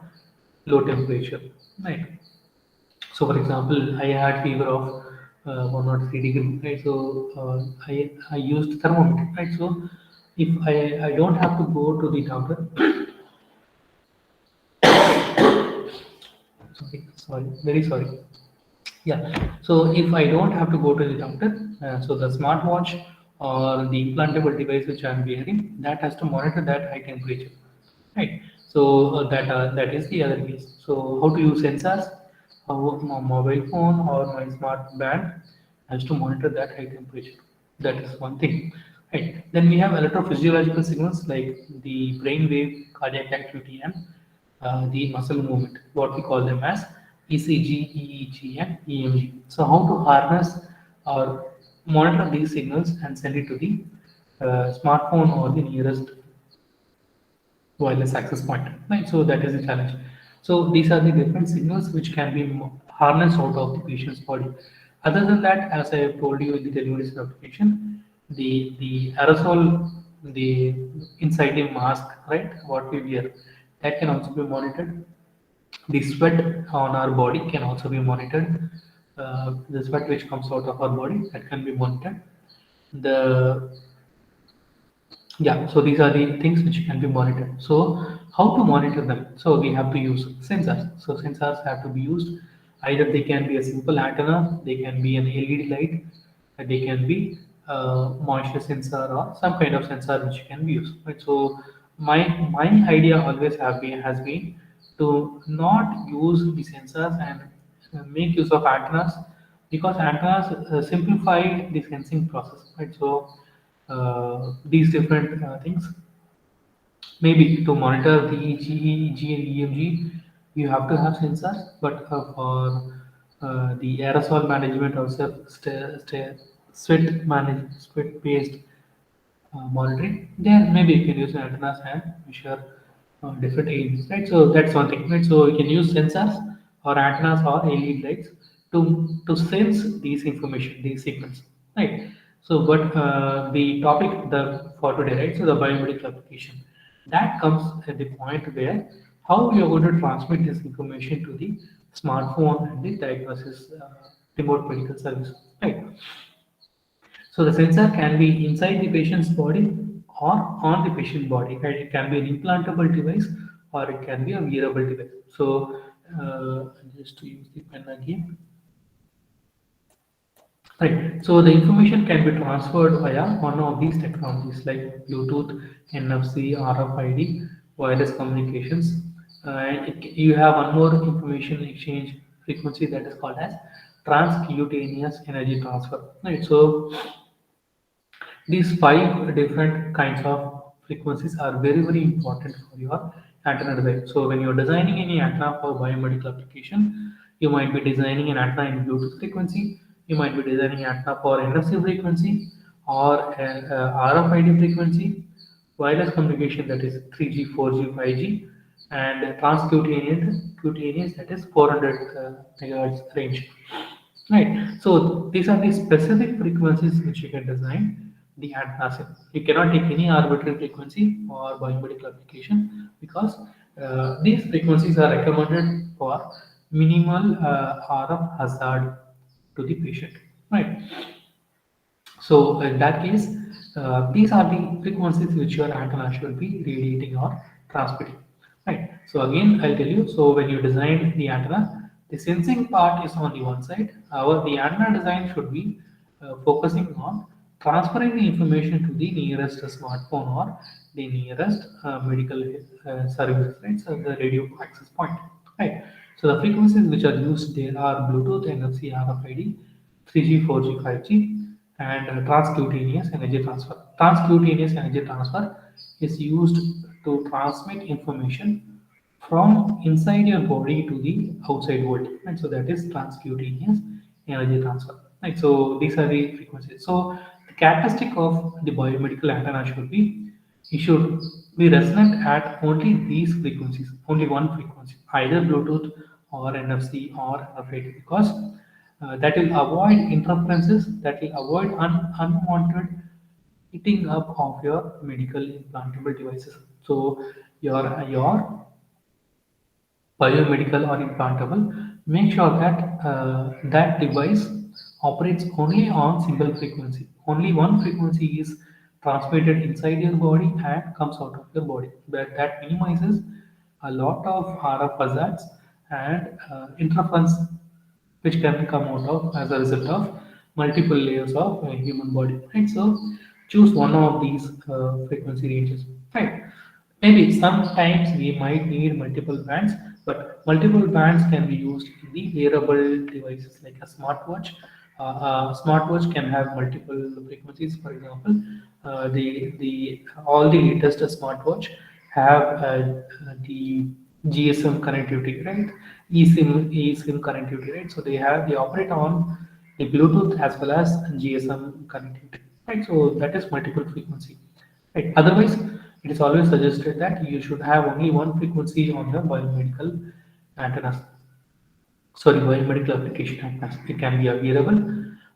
low temperature. Right. So, for example, I had fever of 103 degree. Right. So I used thermometer. Right. So if I don't have to go to the doctor, sorry, very sorry. Yeah. So if I don't have to go to the doctor, so the smartwatch or the implantable device which I'm wearing, that has to monitor that high temperature, right? So that is the other case. So how to use sensors? How my mobile phone or my smart band has to monitor that high temperature. That is one thing, right? Then we have electrophysiological signals like the brain wave, cardiac activity, and the muscle movement, what we call them as ECG, EEG, and EMG. So, how to harness or monitor these signals and send it to the smartphone or the nearest wireless access point, right? So that is the challenge. So these are the different signals which can be harnessed out of the patient's body. Other than that, as I have told you in the telemedicine application, the aerosol, the inside the mask, right, what we wear, that can also be monitored. The sweat on our body can also be monitored. The sweat which comes out of our body, that can be monitored. The Yeah, so these are the things which can be monitored. So how to monitor them? So we have to use sensors. So sensors have to be used. Either they can be a simple antenna, they can be an LED light, they can be a moisture sensor or some kind of sensor which can be used. Right? So my idea always has been to not use the sensors and make use of antennas because antennas simplify the sensing process. Right? So these different things. Maybe to monitor the EEG, and EMG, you have to have sensors, but for the aerosol management or sweat based monitoring, then maybe you can use antennas and measure different areas, right? So that's one thing, right? So you can use sensors or antennas or LED lights to sense these information, these signals, right? So, but the topic the for today, right? So the biomedical application that comes at the point where how you are going to transmit this information to the smartphone and the diagnosis remote medical service, right? So the sensor can be inside the patient's body or on the patient body, right? It can be an implantable device or it can be a wearable device. So just to use the pen again, right? So the information can be transferred via one of these technologies like Bluetooth, NFC, RFID, wireless communications. You have one more information exchange frequency that is called as transcutaneous energy transfer, right? So these five different kinds of frequencies are very, very important for your antenna design. So when you're designing any antenna for biomedical application, you might be designing an antenna in Bluetooth frequency, you might be designing an antenna for NFC frequency or RFID frequency, wireless communication that is 3G, 4G, 5G, and transcutaneous that is 400 megahertz range. Right. So these are the specific frequencies which you can design the antennas in. You cannot take any arbitrary frequency or biomedical application because these frequencies are recommended for minimal RF hazard to the patient. Right. So in that case, these are the frequencies which your antenna should be radiating or transmitting. Right. So again, I'll tell you. So when you design the antenna, the sensing part is on the one side. The antenna design should be focusing on transferring the information to the nearest smartphone or the nearest medical service. Right. So the radio access point. Right. So the frequencies which are used there are Bluetooth, NFC, RFID, 3G, 4G, 5G, and transcutaneous energy transfer. Transcutaneous energy transfer is used to transmit information from inside your body to the outside world. And so that is transcutaneous energy transfer. Right. So these are the frequencies. So the characteristic of the biomedical antenna should be it should be resonant at only these frequencies, only one frequency, either Bluetooth or NFC or RFID, because that will avoid interferences, that will avoid unwanted heating up of your medical implantable devices. So your biomedical or implantable, make sure that that device operates only on single frequency. Only one frequency is transmitted inside your body and comes out of your body. That minimizes a lot of RF hazards and interference which can come out of as a result of multiple layers of human body. Right. So choose one of these frequency ranges. Right. Maybe sometimes we might need multiple bands, but multiple bands can be used in the wearable devices like a smartwatch. A smartwatch can have multiple frequencies. For example, the all the latest smartwatch have the GSM connectivity, right? eSIM connectivity, right? So they operate on the Bluetooth as well as GSM connectivity, right? So that is multiple frequency. Right. Otherwise, it is always suggested that you should have only one frequency on the biomedical antennas. Sorry, biomedical application antennas. It can be a wearable,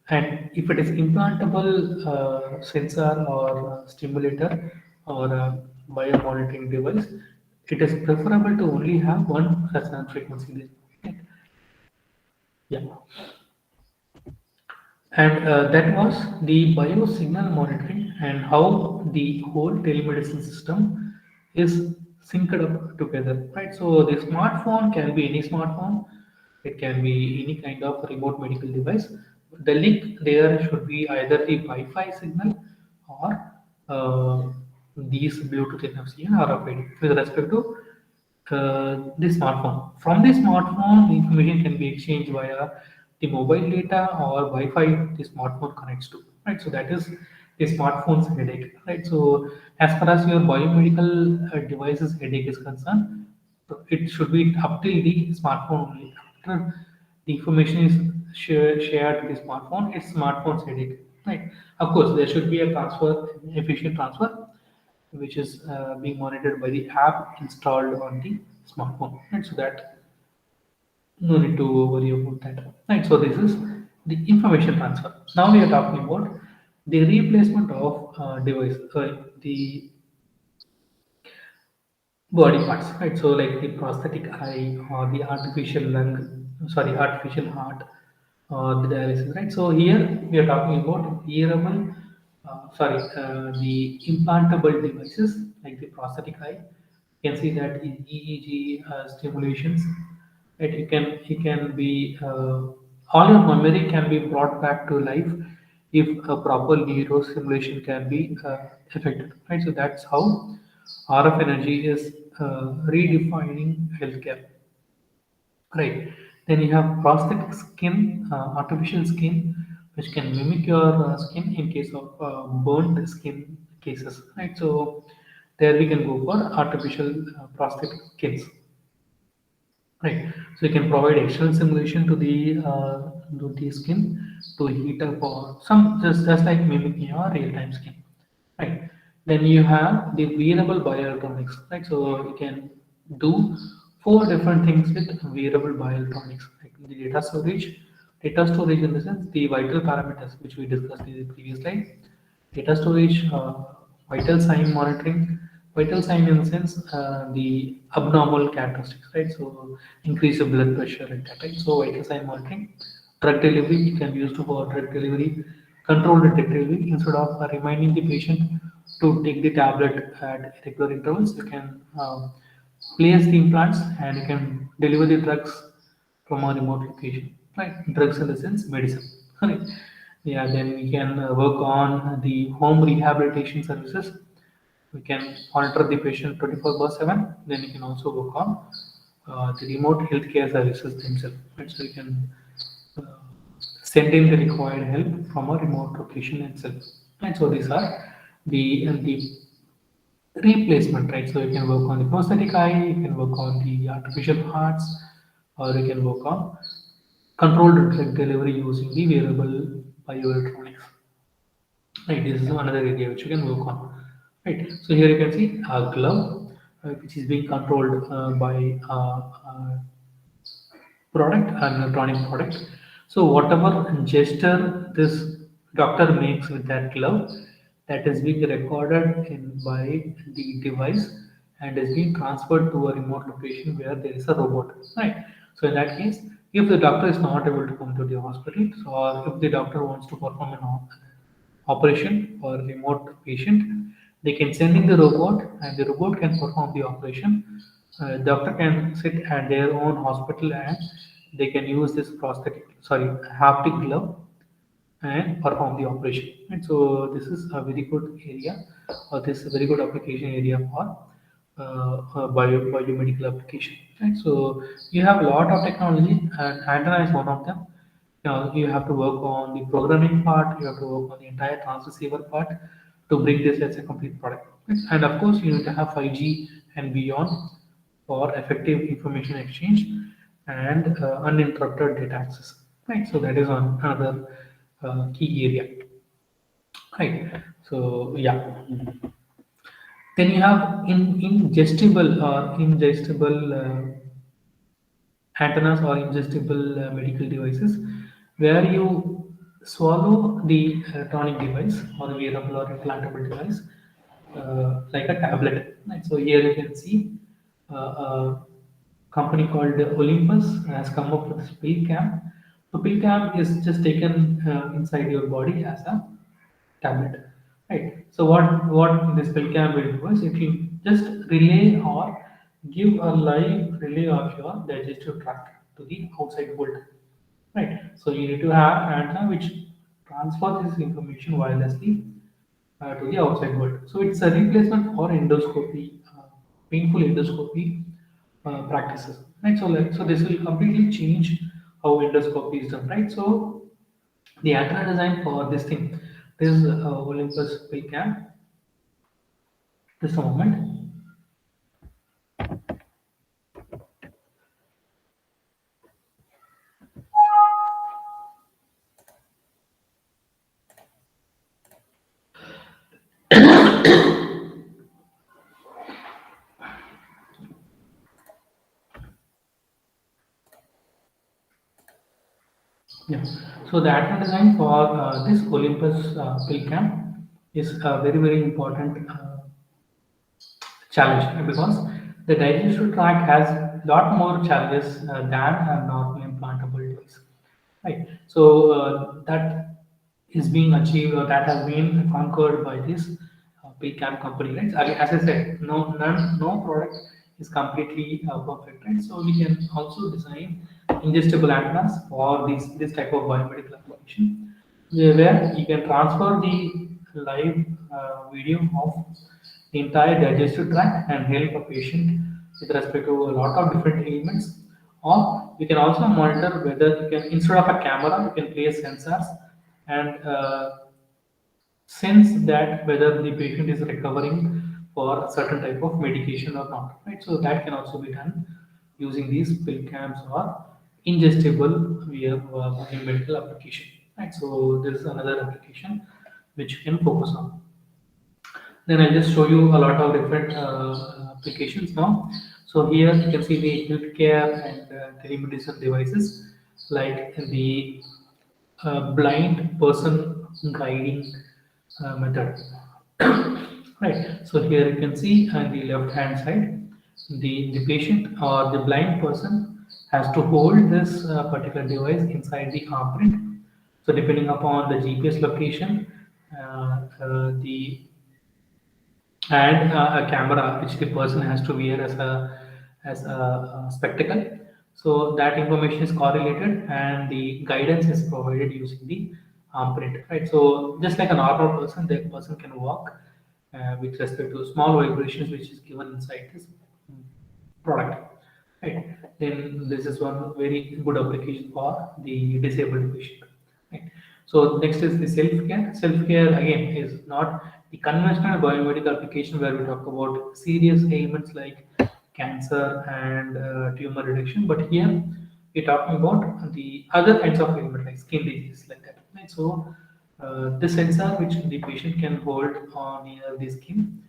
and if it is implantable sensor or stimulator or a biomonitoring device, it is preferable to only have one resonance frequency there. Right? Yeah. And that was the biosignal monitoring and how the whole telemedicine system is synced up together, right? So the smartphone can be any smartphone, it can be any kind of remote medical device. The link there should be either the Wi-Fi signal or these Bluetooth NFC and RFID with respect to the smartphone. From the smartphone, the information can be exchanged via the mobile data or Wi-Fi the smartphone connects to. Right, so that is the smartphone's headache. Right, so as far as your biomedical devices headache is concerned, So it should be up till the smartphone only. After the information is shared with the smartphone, it's smartphone's headache, right? Of course, there should be a transfer, efficient transfer, which is being monitored by the app installed on the smartphone, right? So that no need to worry about that, right? So this is the information transfer. Now we are talking about the replacement of device, the body parts, right? So like the prosthetic eye or the artificial lung, sorry, artificial heart or the dialysis, right? So here we are talking about wearable, the implantable devices like the prosthetic eye. You can see that in EEG stimulations, right? You can be all your memory can be brought back to life if a proper neuro stimulation can be effected, right? So that's how RF energy is redefining healthcare. Right. Then you have prosthetic skin, artificial skin, which can mimic your skin in case of burned skin cases. Right. So there we can go for artificial prosthetic skins. Right. So you can provide external simulation to the skin to heat up or some just like mimicking your real time skin. Right. Then you have the wearable bioelectronics. Right. So you can do four different things with wearable bioelectronics. Like the data storage in the sense the vital parameters which we discussed in the previous slide. Data storage, vital sign monitoring, vital sign in the sense the abnormal characteristics, right? So increase the blood pressure and that, right? So vital sign monitoring, drug delivery, you can use to for drug delivery, controlled drug delivery instead of reminding the patient to take the tablet at regular intervals. You can place the implants and you can deliver the drugs from a remote location, right? Drugs in the sense medicine, right? Yeah, then we can work on the home rehabilitation services. We can monitor the patient 24 by 7. Then you can also work on the remote healthcare services themselves, right? So you can uh, send in the required help from a remote location itself. And so these are the replacement, right? So you can work on the prosthetic eye, you can work on the artificial hearts, or you can work on controlled drug delivery using the wearable bioelectronics. Right, this is another area which you can work on. Right, so here you can see a glove which is being controlled by product, an electronic product. So whatever gesture this doctor makes with that glove, that is being recorded by the device and is being transferred to a remote location where there is a robot. Right. So in that case, if the doctor is not able to come to the hospital, so or if the doctor wants to perform an operation for a remote patient, they can send in the robot and the robot can perform the operation. Doctor can sit at their own hospital and they can use this haptic glove and perform the operation. And so this is a very good area, or this is a very good application area for biomedical application. Right? So you have a lot of technology, and antenna is one of them. You have to work on the programming part. You have to work on the entire transceiver part to bring this as a complete product. Right? And of course, you need to have 5G and beyond for effective information exchange and uninterrupted data access. Right. So that is on another key area. Right. So yeah. Then you have ingestible antennas or ingestible medical devices where you swallow the electronic device or wearable or implantable device like a tablet. Right? So here you can see a company called Olympus has come up with this pill cam. So pill cam is just taken inside your body as a tablet, right? So what this pill cam will do is it will just relay or give a live relay of your digestive tract to the outside world, right? So you need to have antenna which transfer this information wirelessly to the outside world. So it's a replacement for endoscopy, painful endoscopy practices, right? So this will completely change how endoscopy is done, right? So the antenna design for this thing, this Olympus pill cam. Just a moment. Yeah. So the admin design for this Olympus pill camp is a very important challenge because the digestive tract has a lot more challenges than a normal implantable device. Right. So that is being achieved or that has been conquered by this PCAM company. Right. As I said, no product is completely perfect. Right. So we can also design ingestible antennas for this type of biomedical application, where you can transfer the live video of the entire digestive tract and help a patient with respect to a lot of different ailments. Or you can also monitor whether you can, instead of a camera, you can place sensors and sense that whether the patient is recovering for a certain type of medication or not. Right. So that can also be done using these pill cams or ingestible via medical application. Right. So this is another application which you can focus on. Then I'll just show you a lot of different applications now. So here you can see the healthcare and telemedicine devices like the blind person guiding method. Right. So here you can see on the left hand side, the patient or the blind person has to hold this particular device inside the arm print. So depending upon the GPS location, the and a camera which the person has to wear as a spectacle. So that information is correlated and the guidance is provided using the arm print, right? So just like a normal person, the person can walk with respect to small vibrations which is given inside this product, right? Then this is one very good application for the disabled patient, right? So next is the self-care. Self-care again is not the conventional biomedical application where we talk about serious ailments like cancer and tumor reduction, but here we're talking about the other kinds of ailment like skin disease like that, right? So the sensor which the patient can hold on near the skin,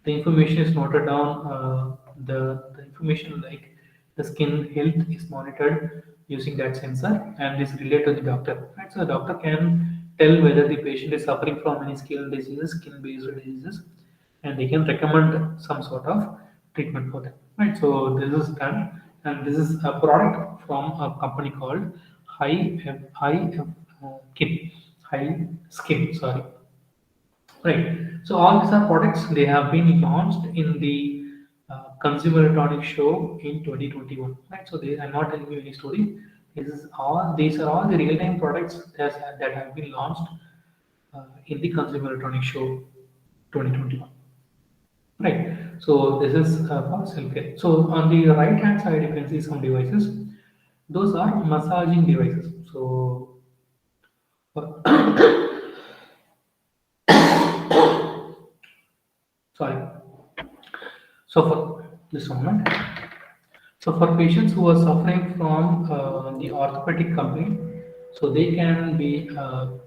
the information is noted down. The information like the skin health is monitored using that sensor and is relayed to the doctor. Right? So the doctor can tell whether the patient is suffering from any skin diseases, skin-based diseases, and they can recommend some sort of treatment for them. Right. So this is done, and this is a product from a company called Kin, High Skin. Sorry. Right. So all these are products. They have been launched in the Consumer Electronics Show in 2021. Right. So they, I'm not telling you any story. This is all. These are all the real-time products that have been launched in the Consumer Electronics Show 2021. Right. So this is for self-care. So on the right-hand side, you can see some devices. Those are massaging devices. So sorry. So for this moment. So for patients who are suffering from the orthopedic complaint, so they can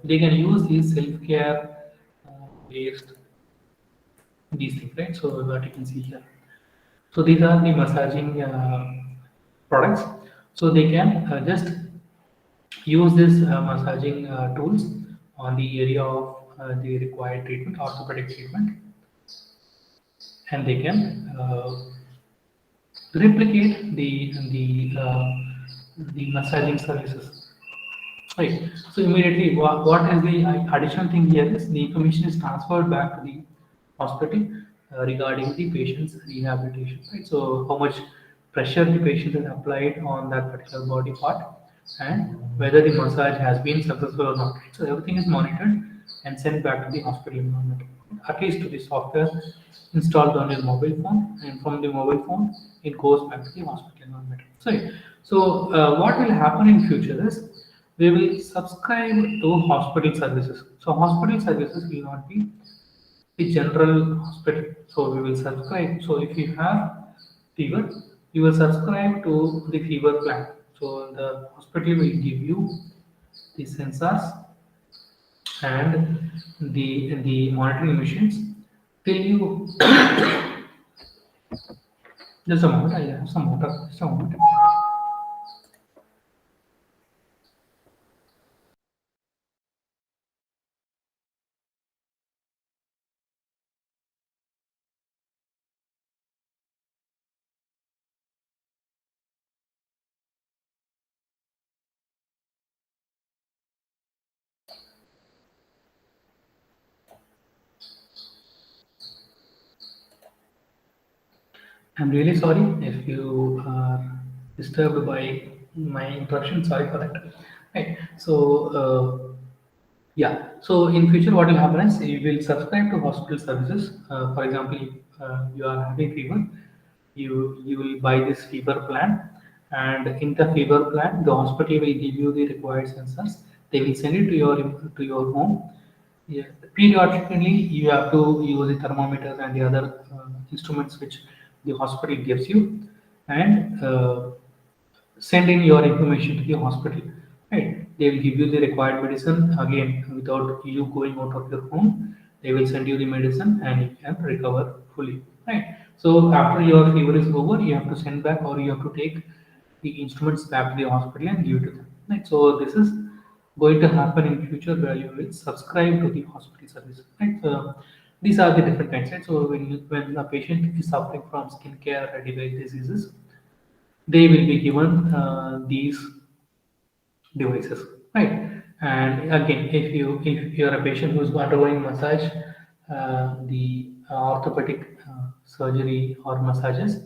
use these self-care based these things, right? So what you can see here. So these are the massaging products. So they can just use this massaging tools on the area of the required treatment, orthopedic treatment, and they can replicate the massaging services. Right. So immediately, what is the additional thing here is the information is transferred back to the hospital regarding the patient's rehabilitation. Right. So how much pressure the patient has applied on that particular body part, and whether the massage has been successful or not. Right. So everything is monitored and sent back to the hospital environment, at least to the software installed on your mobile phone, and from the mobile phone it goes back to the hospital environment. So what will happen in future is we will subscribe to hospital services. So hospital services will not be the general hospital. So we will subscribe. So if you have fever, you will subscribe to the fever plan. So the hospital will give you the sensors and the monitoring machines till you just a moment. I have some water. Just a moment. I'm really sorry if you are disturbed by my interruption. Sorry for that. Right. Yeah. So in future, what will happen is you will subscribe to hospital services. For example, if you are having fever, you will buy this fever plan, and in the fever plan, the hospital will give you the required sensors. They will send it to your home. Yeah. Periodically, you have to use the thermometers and the other instruments which the hospital gives you, and send in your information to the hospital. Right? They will give you the required medicine again without you going out of your home. They will send you the medicine and you can recover fully. Right? So after your fever is over, you have to send back or you have to take the instruments back to the hospital and give it to them. Right? So this is going to happen in future where you will subscribe to the hospital service. Right? These are the different kinds. Right? So when a patient is suffering from skin care device diseases, they will be given these devices, right? And again, if you're a patient who's undergoing massage, the orthopedic surgery or massages,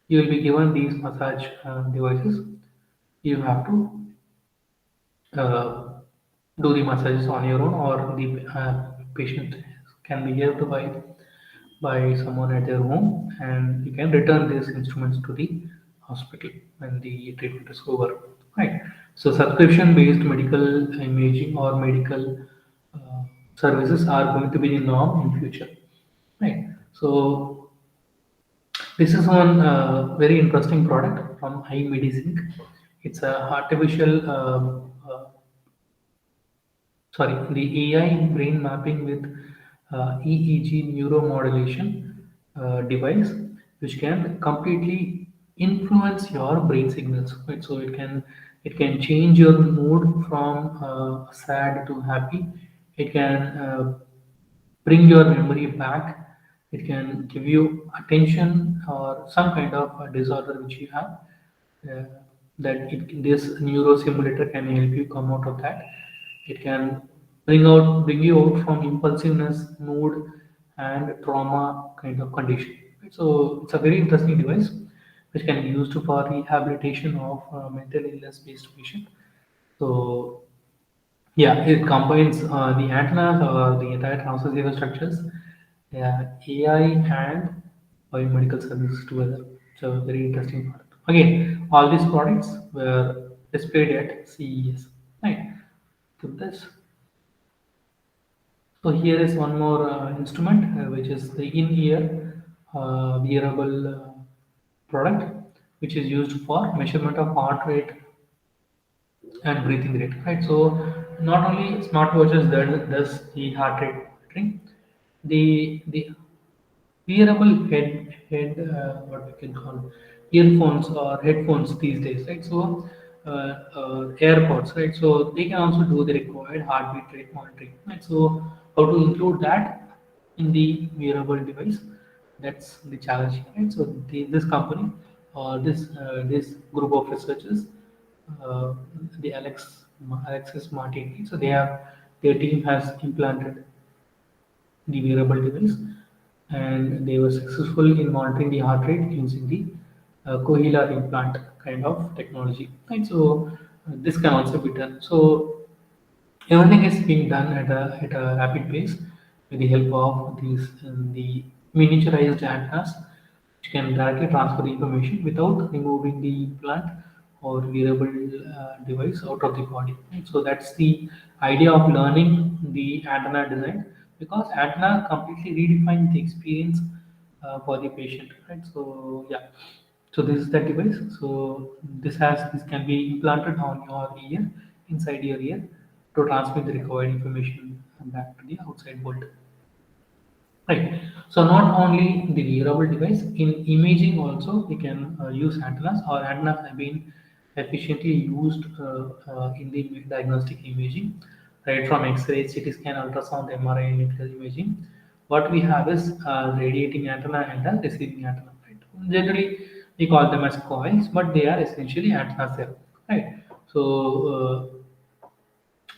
you will be given these massage devices. You have to uh, do the massages on your own, or the patient can be helped by someone at their home, and you can return these instruments to the hospital when the treatment is over. Right. So subscription based medical imaging or medical uh, services are going to be the norm in future. Right. So this is one very interesting product from iMedisync. It's a artificial sorry, the AI brain mapping with EEG neuromodulation device, which can completely influence your brain signals. Right? So it can change your mood from sad to happy. It can bring your memory back. It can give you attention or some kind of disorder which you have. Uh, this neurosimulator can help you come out of that. It can bring you out from impulsiveness, mood, and trauma kind of condition. So it's a very interesting device which can be used for rehabilitation of mental illness based patient. So yeah, it combines the antennas or the entire transceiver structures, AI and biomedical services together. So very interesting product. Again, all these products were displayed at CES. Right. So this. So here is one more instrument, which is the in-ear wearable product, which is used for measurement of heart rate and breathing rate, right? So not only smartwatches that does the heart rate monitoring, the wearable what we can call earphones or headphones these days, right? So AirPods, right? So they can also do the required heartbeat rate monitoring, right? So how to include that in the wearable device, that's the challenge, right? So this company or this group of researchers, uh, the Alexis Martini, so their team has implanted the wearable device, and they were successful in monitoring the heart rate using the cochlear implant kind of technology. Right, so this can also be done. So everything is being done at a rapid pace with the help of the miniaturized antennas, which can directly transfer the information without removing the implant or wearable device out of the body. Right? So that's the idea of learning the antenna design, because antenna completely redefine the experience for the patient. Right? So yeah. So this is the device. So this can be implanted on your ear, inside your ear, to transmit the required information back to the outside world. Right. So not only the wearable device, in imaging also we can use antennas. Or antennas have been efficiently used in the diagnostic imaging, right from X-ray, CT scan, ultrasound, MRI, nuclear imaging. What we have is radiating antenna and a receiving antenna. Right. Generally, we call them as coils, but they are essentially antennas there. Right. So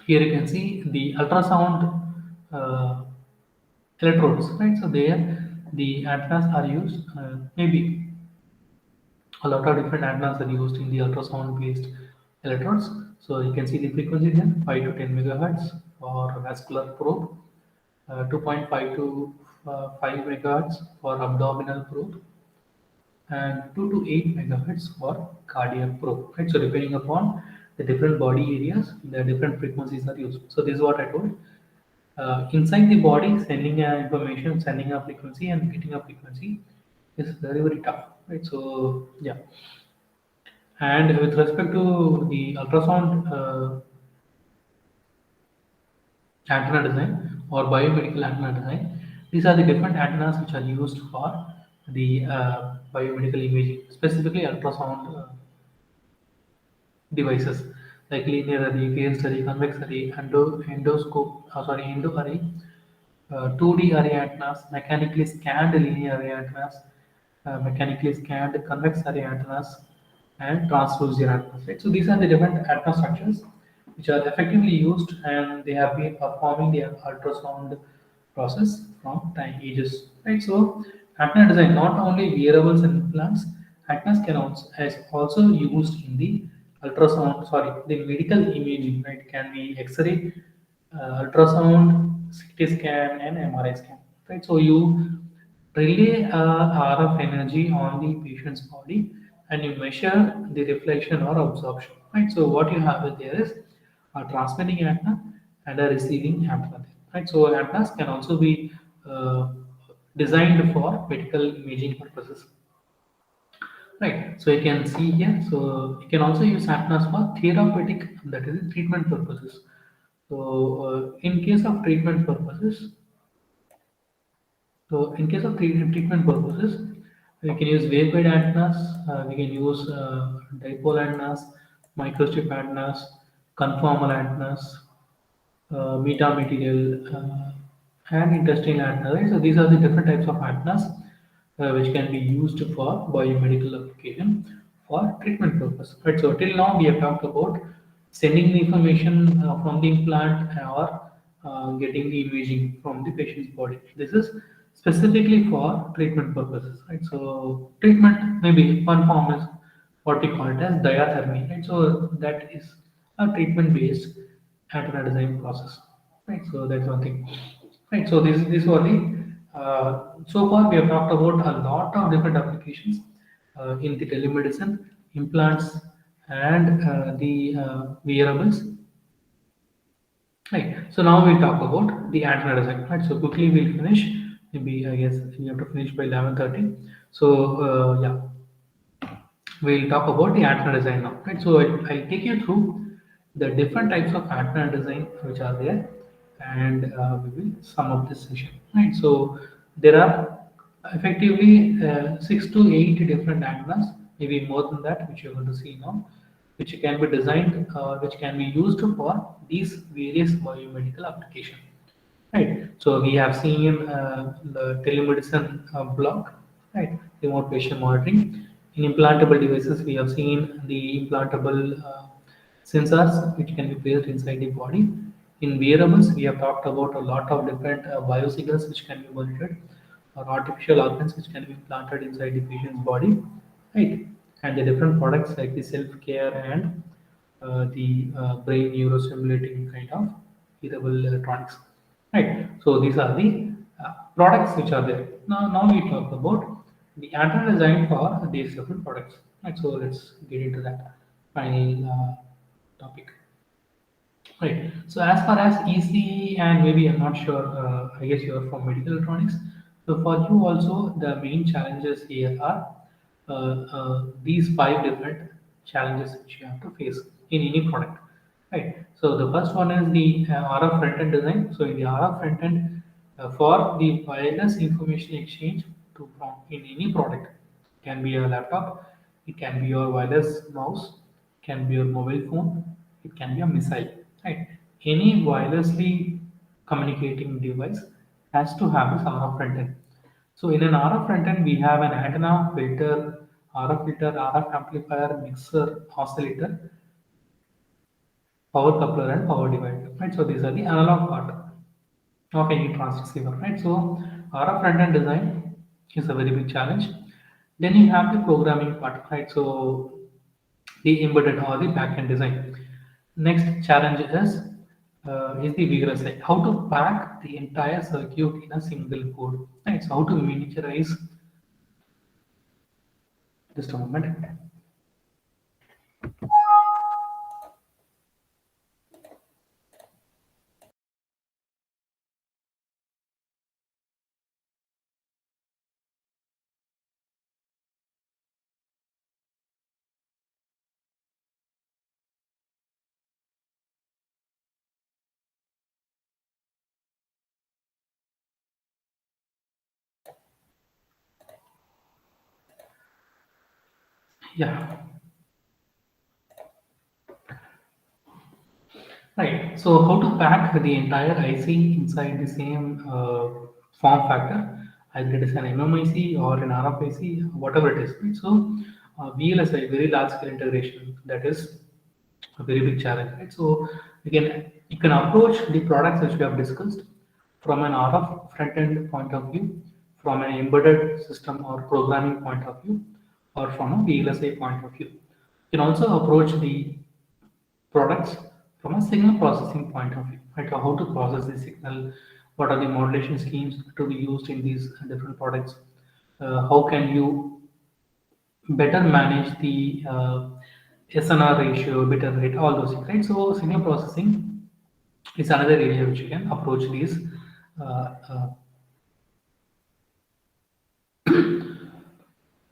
here you can see the ultrasound. Electrodes, right? So there the antennas are used, maybe. A lot of different antennas are used in the ultrasound based electrodes. So you can see the frequency here, 5 to 10 megahertz for vascular probe, 2.5 to 5 megahertz for abdominal probe, and 2 to 8 megahertz for cardiac probe. Right? So depending upon the different body areas, the different frequencies are used. So this is what I told. Inside the body, sending information, sending a frequency and getting a frequency is very tough. Right? So yeah. And with respect to the ultrasound antenna design or biomedical antenna design, these are the different antennas which are used for the biomedical imaging, specifically ultrasound devices like linear array, phased array, convex array, endo array, 2D array antennas, mechanically scanned linear array antennas, mechanically scanned convex array antennas, and transducer antennas. Right? So these are the different antenna structures which are effectively used, and they have been performing the ultrasound process from time ages. Right? So antenna design, not only wearables and implants, antennas can also is also used in the ultrasound. Sorry, the medical imaging. Right? Can be X-ray, ultrasound, CT scan, and MRI scan. Right? So you relay RF energy on the patient's body, and you measure the reflection or absorption. Right? So what you have there is a transmitting antenna and a receiving antenna. Right? So antennas can also be uh, designed for medical imaging purposes. Right. So you can see here. So you can also use antennas for therapeutic, that is treatment purposes. So in case of treatment purposes, so in case of treatment purposes, we can use waveguide antennas, we can use dipole antennas, microstrip antennas, conformal antennas, metamaterial, and intestinal antennas. Right? So these are the different types of antennas which can be used for biomedical application for treatment purpose. Right. So till now we have talked about sending the information from the implant or getting the imaging from the patient's body. This is specifically for treatment purposes. Right. So treatment, maybe one form is what we call it as diathermy. Right. So that is a treatment based antenna design process. Right, so that's one thing. Right, so this was the so far we have talked about a lot of different applications in the telemedicine, implants, and the wearables. Right, so now we'll talk about the antenna design. Right, so quickly we'll finish. Maybe I guess we have to finish by 11:30. So yeah, we'll talk about the antenna design now, right? So I'll take you through the different types of antenna design which are there, and we will sum up this session, right? So there are effectively 6 to 8 different antennas, maybe more than that, which you're going to see now, which can be designed, which can be used for these various biomedical applications. Right. So we have seen the telemedicine block, right? Remote patient monitoring. In implantable devices, we have seen the implantable sensors which can be placed inside the body. In wearables, we have talked about a lot of different biosignals which can be monitored, or artificial organs which can be implanted inside the patient's body, right? And the different products like the self-care and the brain neurostimulating kind of wearable electronics. Right. So these are the products which are there. Now we talk about the antenna design for these different products. Right. So let's get into that final topic. Right. So as far as EC and maybe I'm not sure. I guess you're from medical electronics. So for you also, the main challenges here are these 5 different challenges which you have to face in any product. Right. So the first one is the RF front end design. So in the RF front end, for the wireless information exchange to from in any product, can be a laptop, it can be your wireless mouse, it can be your mobile phone, it can be a missile. Right. Any wirelessly communicating device has to have this RF front end. So in an RF front end, we have an antenna, filter, RF amplifier, mixer, oscillator, power coupler, and power divider. Right. So these are the analog part of any transceiver. Right. So RF front end design is a very big challenge. Then you have the programming part, right? So the embedded or the backend design. Next challenge is the vigorous side. How to pack the entire circuit in a single code. Right. So how to miniaturize, just a moment. Yeah. Right. So how to pack the entire IC inside the same form factor, either it is an MMIC or an RFIC, whatever it is. Right? So VLSI, very large scale integration, that is a very big challenge. Right? So you can approach the products which we have discussed from an RF front end point of view, from an embedded system or programming point of view, or from a VLSI point of view. You can also approach the products from a signal processing point of view, right? How to process the signal, what are the modulation schemes to be used in these different products, how can you better manage the SNR ratio, bit rate, all those things, right? So signal processing is another area which you can approach these uh, uh,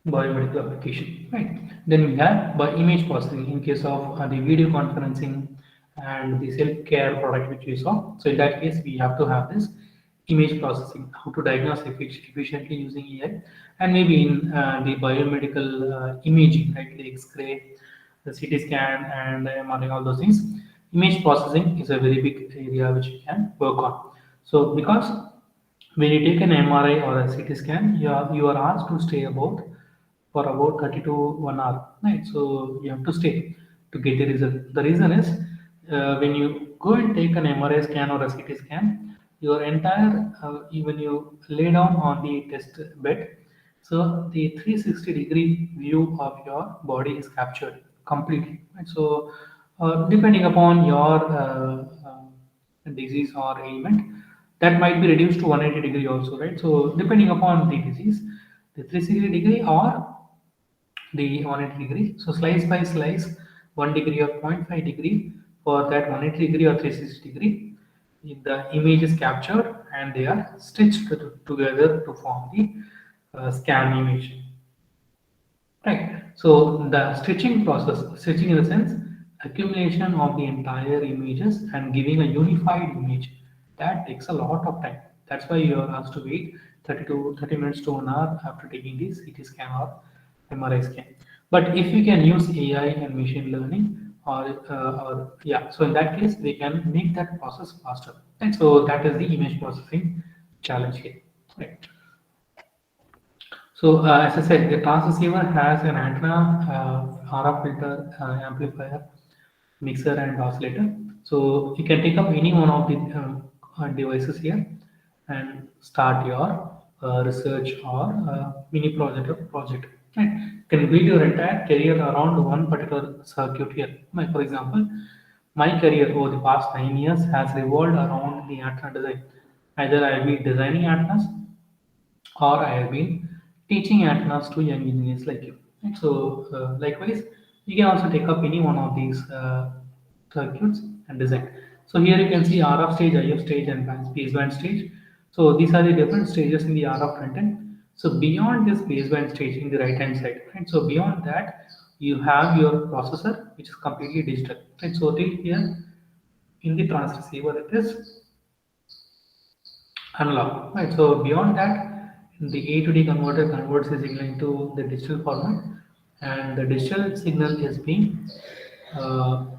biomedical application, right? Then we have by image processing in case of the video conferencing and the self-care product which we saw. So in that case, we have to have this image processing, how to diagnose efficiently using AI, and maybe in the biomedical imaging, right? The X-ray, the CT scan, and MRI, all those things. Image processing is a very big area which we can work on. So because when you take an MRI or a CT scan, you are asked to stay about for about 30 to 1 hour, right? So you have to stay to get the result. The reason is when you go and take an MRI scan or a CT scan, your entire when you lay down on the test bed, so the 360-degree view of your body is captured completely, right? So depending upon your disease or ailment, that might be reduced to 180 degree also, right? So depending upon the disease, the 360 degree or the 180 degree. So slice by slice, 1 degree or zero point 0.5 degree for that 180 degree or 360 degree. The image is captured and they are stitched together to form the scan image. Right. So the stitching process, stitching in the sense, accumulation of the entire images and giving a unified image, that takes a lot of time. That's why you are asked to wait 30 minutes to 1 hour after taking the CT scan or MRI scan. But if you can use AI and machine learning, or yeah, so in that case, they can make that process faster. And so that is the image processing challenge here. Right. So, as I said, the transceiver has an antenna, RF filter, amplifier, mixer, and oscillator. So, you can take up any one of the devices here and start your research or mini project or project. Right? You can build your entire career around one particular circuit here. For example, my career over the past 9 years has revolved around the antenna design. Either I'll be designing antennas or I have been teaching antennas to young engineers like you. Right? So, likewise, you can also take up any one of these circuits and design. So here you can see RF stage, IF stage, and baseband stage. So these are the different stages in the RF front end. So beyond this baseband stage in the right hand side, right? So beyond that, you have your processor, which is completely digital. Right? So till here in the transceiver, it is analog, right? So beyond that, the A to D converter converts the signal into the digital format, and the digital signal is being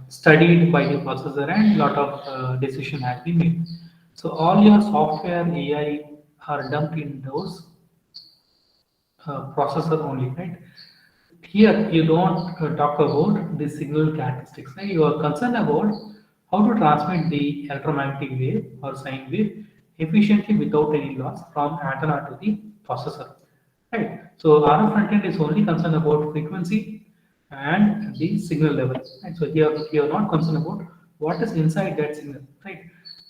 studied by the processor, and lot of decision has been made. So all your software AI are dumped in those processor only, right? Here you don't talk about the signal characteristics. Right? You are concerned about how to transmit the electromagnetic wave or sine wave efficiently without any loss from antenna to the processor. Right. So RF front-end is only concerned about frequency and the signal level. Right. So here you are not concerned about what is inside that signal. Right.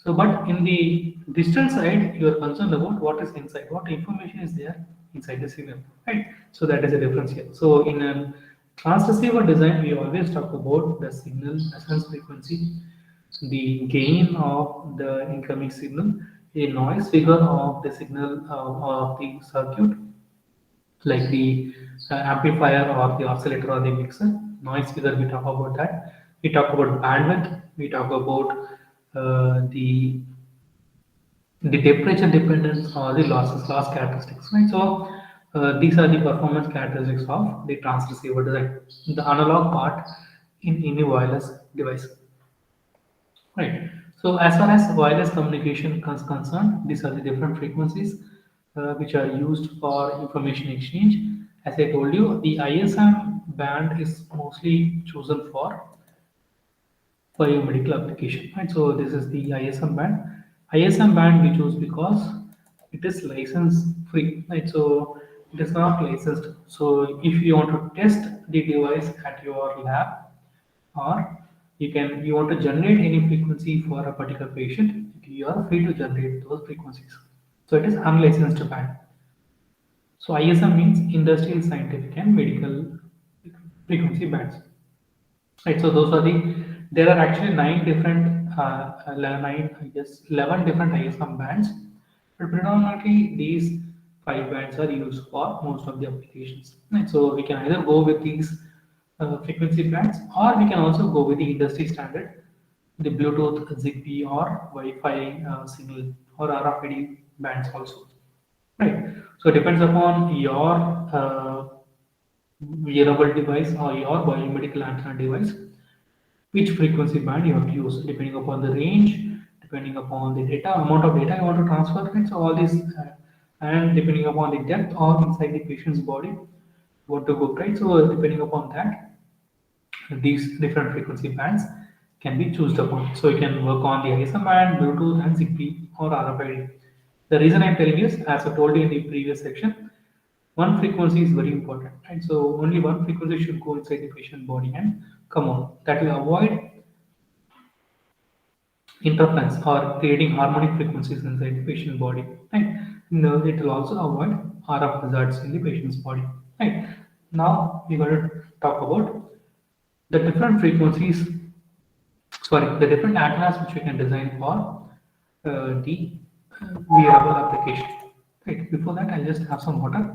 So but in the digital side, you are concerned about what is inside, what information is there inside the signal. Right. So that is a difference here. So in a transceiver design, we always talk about the signal essence frequency, the gain of the incoming signal, a noise figure of the signal of the circuit, like the amplifier or the oscillator or the mixer. Noise figure, we talk about that. We talk about bandwidth. We talk about the temperature dependence or the loss characteristics. Right. So these are the performance characteristics of the transceiver design. The analog part in any wireless device. Right. So as far as wireless communication is concerned, these are the different frequencies which are used for information exchange. As I told you, the ISM band is mostly chosen for biomedical application. Right. So this is the ISM band. ISM band we choose because it is license free. Right. So it is not licensed. So if you want to test the device at your lab, or you want to generate any frequency for a particular patient, you are free to generate those frequencies. So it is unlicensed band. So ISM means industrial, scientific, and medical frequency bands. Right. So those are there are actually nine different, nine, I guess, 11 different ISM bands, but predominantly these five bands are used for most of the applications. Right. So we can either go with these frequency bands, or we can also go with the industry standard, the Bluetooth, Zigbee, or Wi-Fi signal or RFID bands also. Right. So it depends upon your wearable device or your biomedical antenna device, which frequency band you have to use, depending upon the range, depending upon the data amount of data you want to transfer. Right? So all these, and depending upon the depth or inside the patient's body, you want to go, right. So depending upon that, these different frequency bands can be chosen upon. So you can work on the ISM band, Bluetooth, and Zigbee or RFID. The reason I'm telling is, as I told you in the previous section, one frequency is very important, right? So only one frequency should go inside the patient body and come out. That will avoid interference or creating harmonic frequencies inside the patient body. Right? No, it will also avoid RF hazards in the patient's body. Right? Now we're going to talk about the different frequencies, sorry, the different antennas which we can design for the wearable application. Right. Before that, I'll just have some water.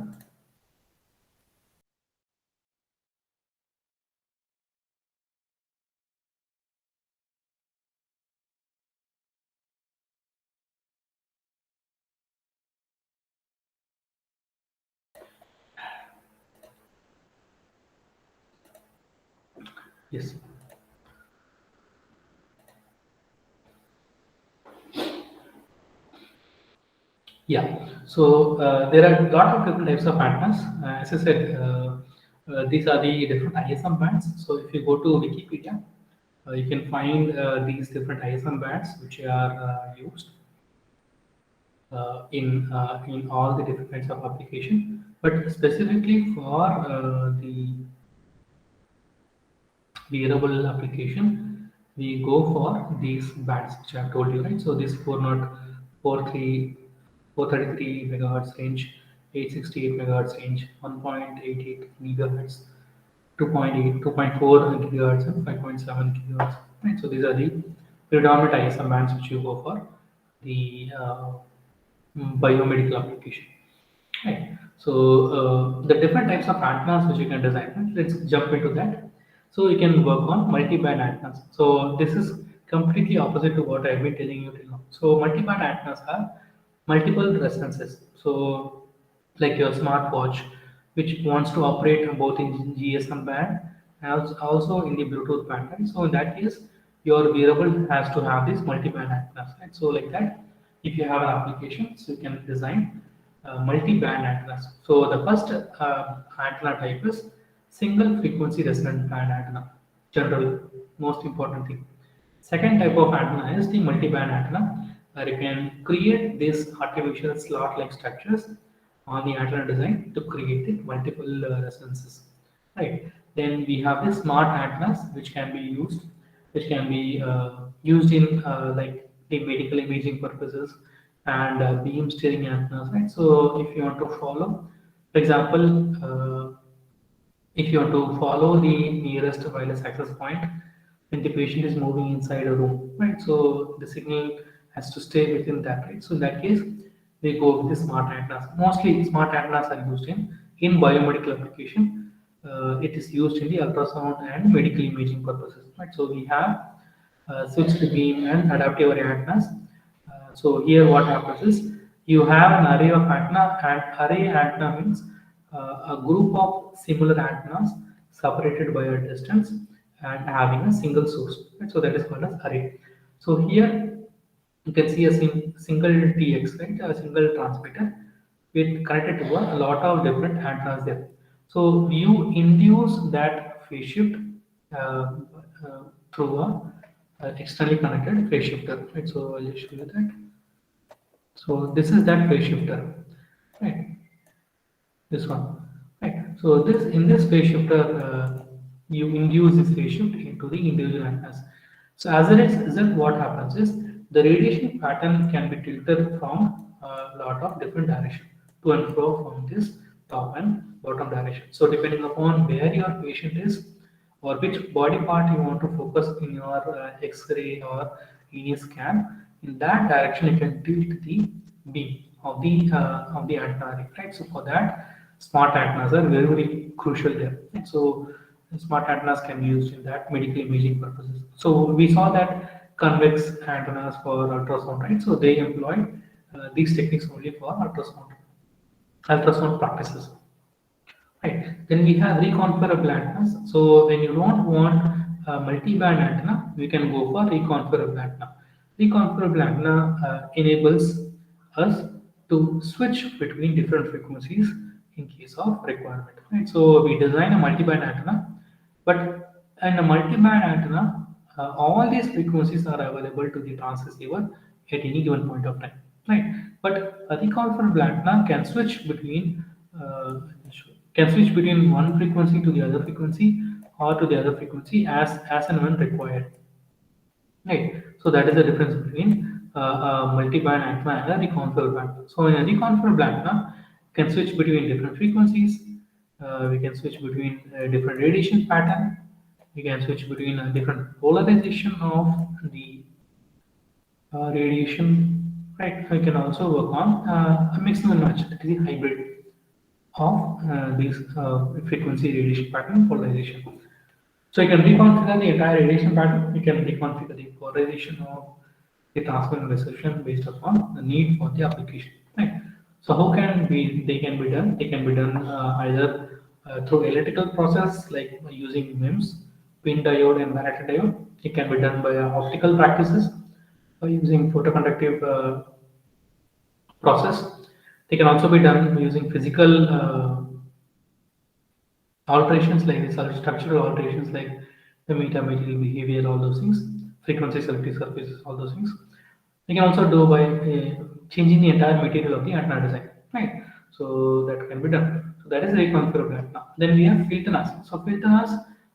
Yes. Yeah, so there are a lot of different types of antennas. As I said, these are the different ISM bands. So if you go to Wikipedia, you can find these different ISM bands which are used in all the different kinds of application. But specifically for the wearable application, we go for these bands which I have told you, right? So this 403, 433 megahertz range, 868 megahertz range, 1.88 gigahertz, 2.8, 2.4 gigahertz, and 5.7 gigahertz. Right? So these are the predominant ISM bands which you go for the biomedical application. Right. So the different types of antennas which you can design. Right? Let's jump into that. So you can work on multi-band antennas. So this is completely opposite to what I've been telling you till now. So multi-band antennas have multiple resonances. So like your smartwatch, which wants to operate both in GSM band and also in the Bluetooth band. Right? So in that case, your wearable has to have these multi-band antennas. Right? So like that, if you have an application, so you can design multi-band antennas. So the first antenna type is single frequency resonant band antenna. General, most important thing. Second type of antenna is the multi-band antenna, where you can create these artificial slot-like structures on the antenna design to create the multiple resonances. Right. Then we have the smart antennas, which can be used in like the medical imaging purposes and beam steering antennas. Right. So if you want to follow, for example, if you want to follow the nearest wireless access point when the patient is moving inside a room, right? So the signal has to stay within that, right? So in that case, they go with the smart antennas. Mostly, smart antennas are used in biomedical application. It is used in the ultrasound and medical imaging purposes, right? So we have switched beam and adaptive array antennas. So here what happens is you have an array of antenna, and array antenna means a group of similar antennas separated by a distance and having a single source. Right? So that is called as array. So here you can see a single TX, right? A single transmitter with connected to a lot of different antennas there. So you induce that phase shift through a externally connected phase shifter. Right? So I'll just show you that. So this is that phase shifter, right? This one, right? So this in this phase shifter, you induce this phase shift into the individual antennas. So as a result, what happens is the radiation pattern can be tilted from a lot of different directions to and fro from this top and bottom direction. So depending upon where your patient is or which body part you want to focus in your X-ray or linear scan, in that direction you can tilt the beam of the antenna, right? So for that, smart antennas are very very crucial there. Right? So smart antennas can be used in that medical imaging purposes. So we saw that convex antennas for ultrasound, right? So they employ these techniques only for ultrasound practices. Right. Then we have reconfigurable antennas. So when you don't want a multi-band antenna, we can go for reconfigurable antenna. Reconfigurable antenna enables us to switch between different frequencies in case of requirement. Right. So we design a multi-band antenna, but in a multi-band antenna, all these frequencies are available to the transceiver at any given point of time. Right. But a reconfigurable antenna uh, can switch between one frequency to the other frequency or to the other frequency as and when required. Right. So that is the difference between a multi-band antenna and a reconfigurable antenna. So in a reconfigurable antenna, can switch between different frequencies. We can switch between different radiation pattern. We can switch between a different polarization of the radiation. Right. We can also work on a mix and match, that is a hybrid of these frequency radiation pattern polarization. So you can reconfigure the entire radiation pattern. You can reconfigure the polarization of the transfer and reception based upon the need for the application. Right. So how can be they can be done? They can be done either through electrical process like using MEMS, pin diode and Vannetti diode. It can be done by optical practices by using photoconductive process. They can also be done using physical alterations like the structural alterations like the metamaterial behavior, all those things, frequency selective surfaces, all those things. You can also do by changing the entire material of the antenna design, right? So that can be done. So that is reconfigurable antenna. Then we have filters. So filters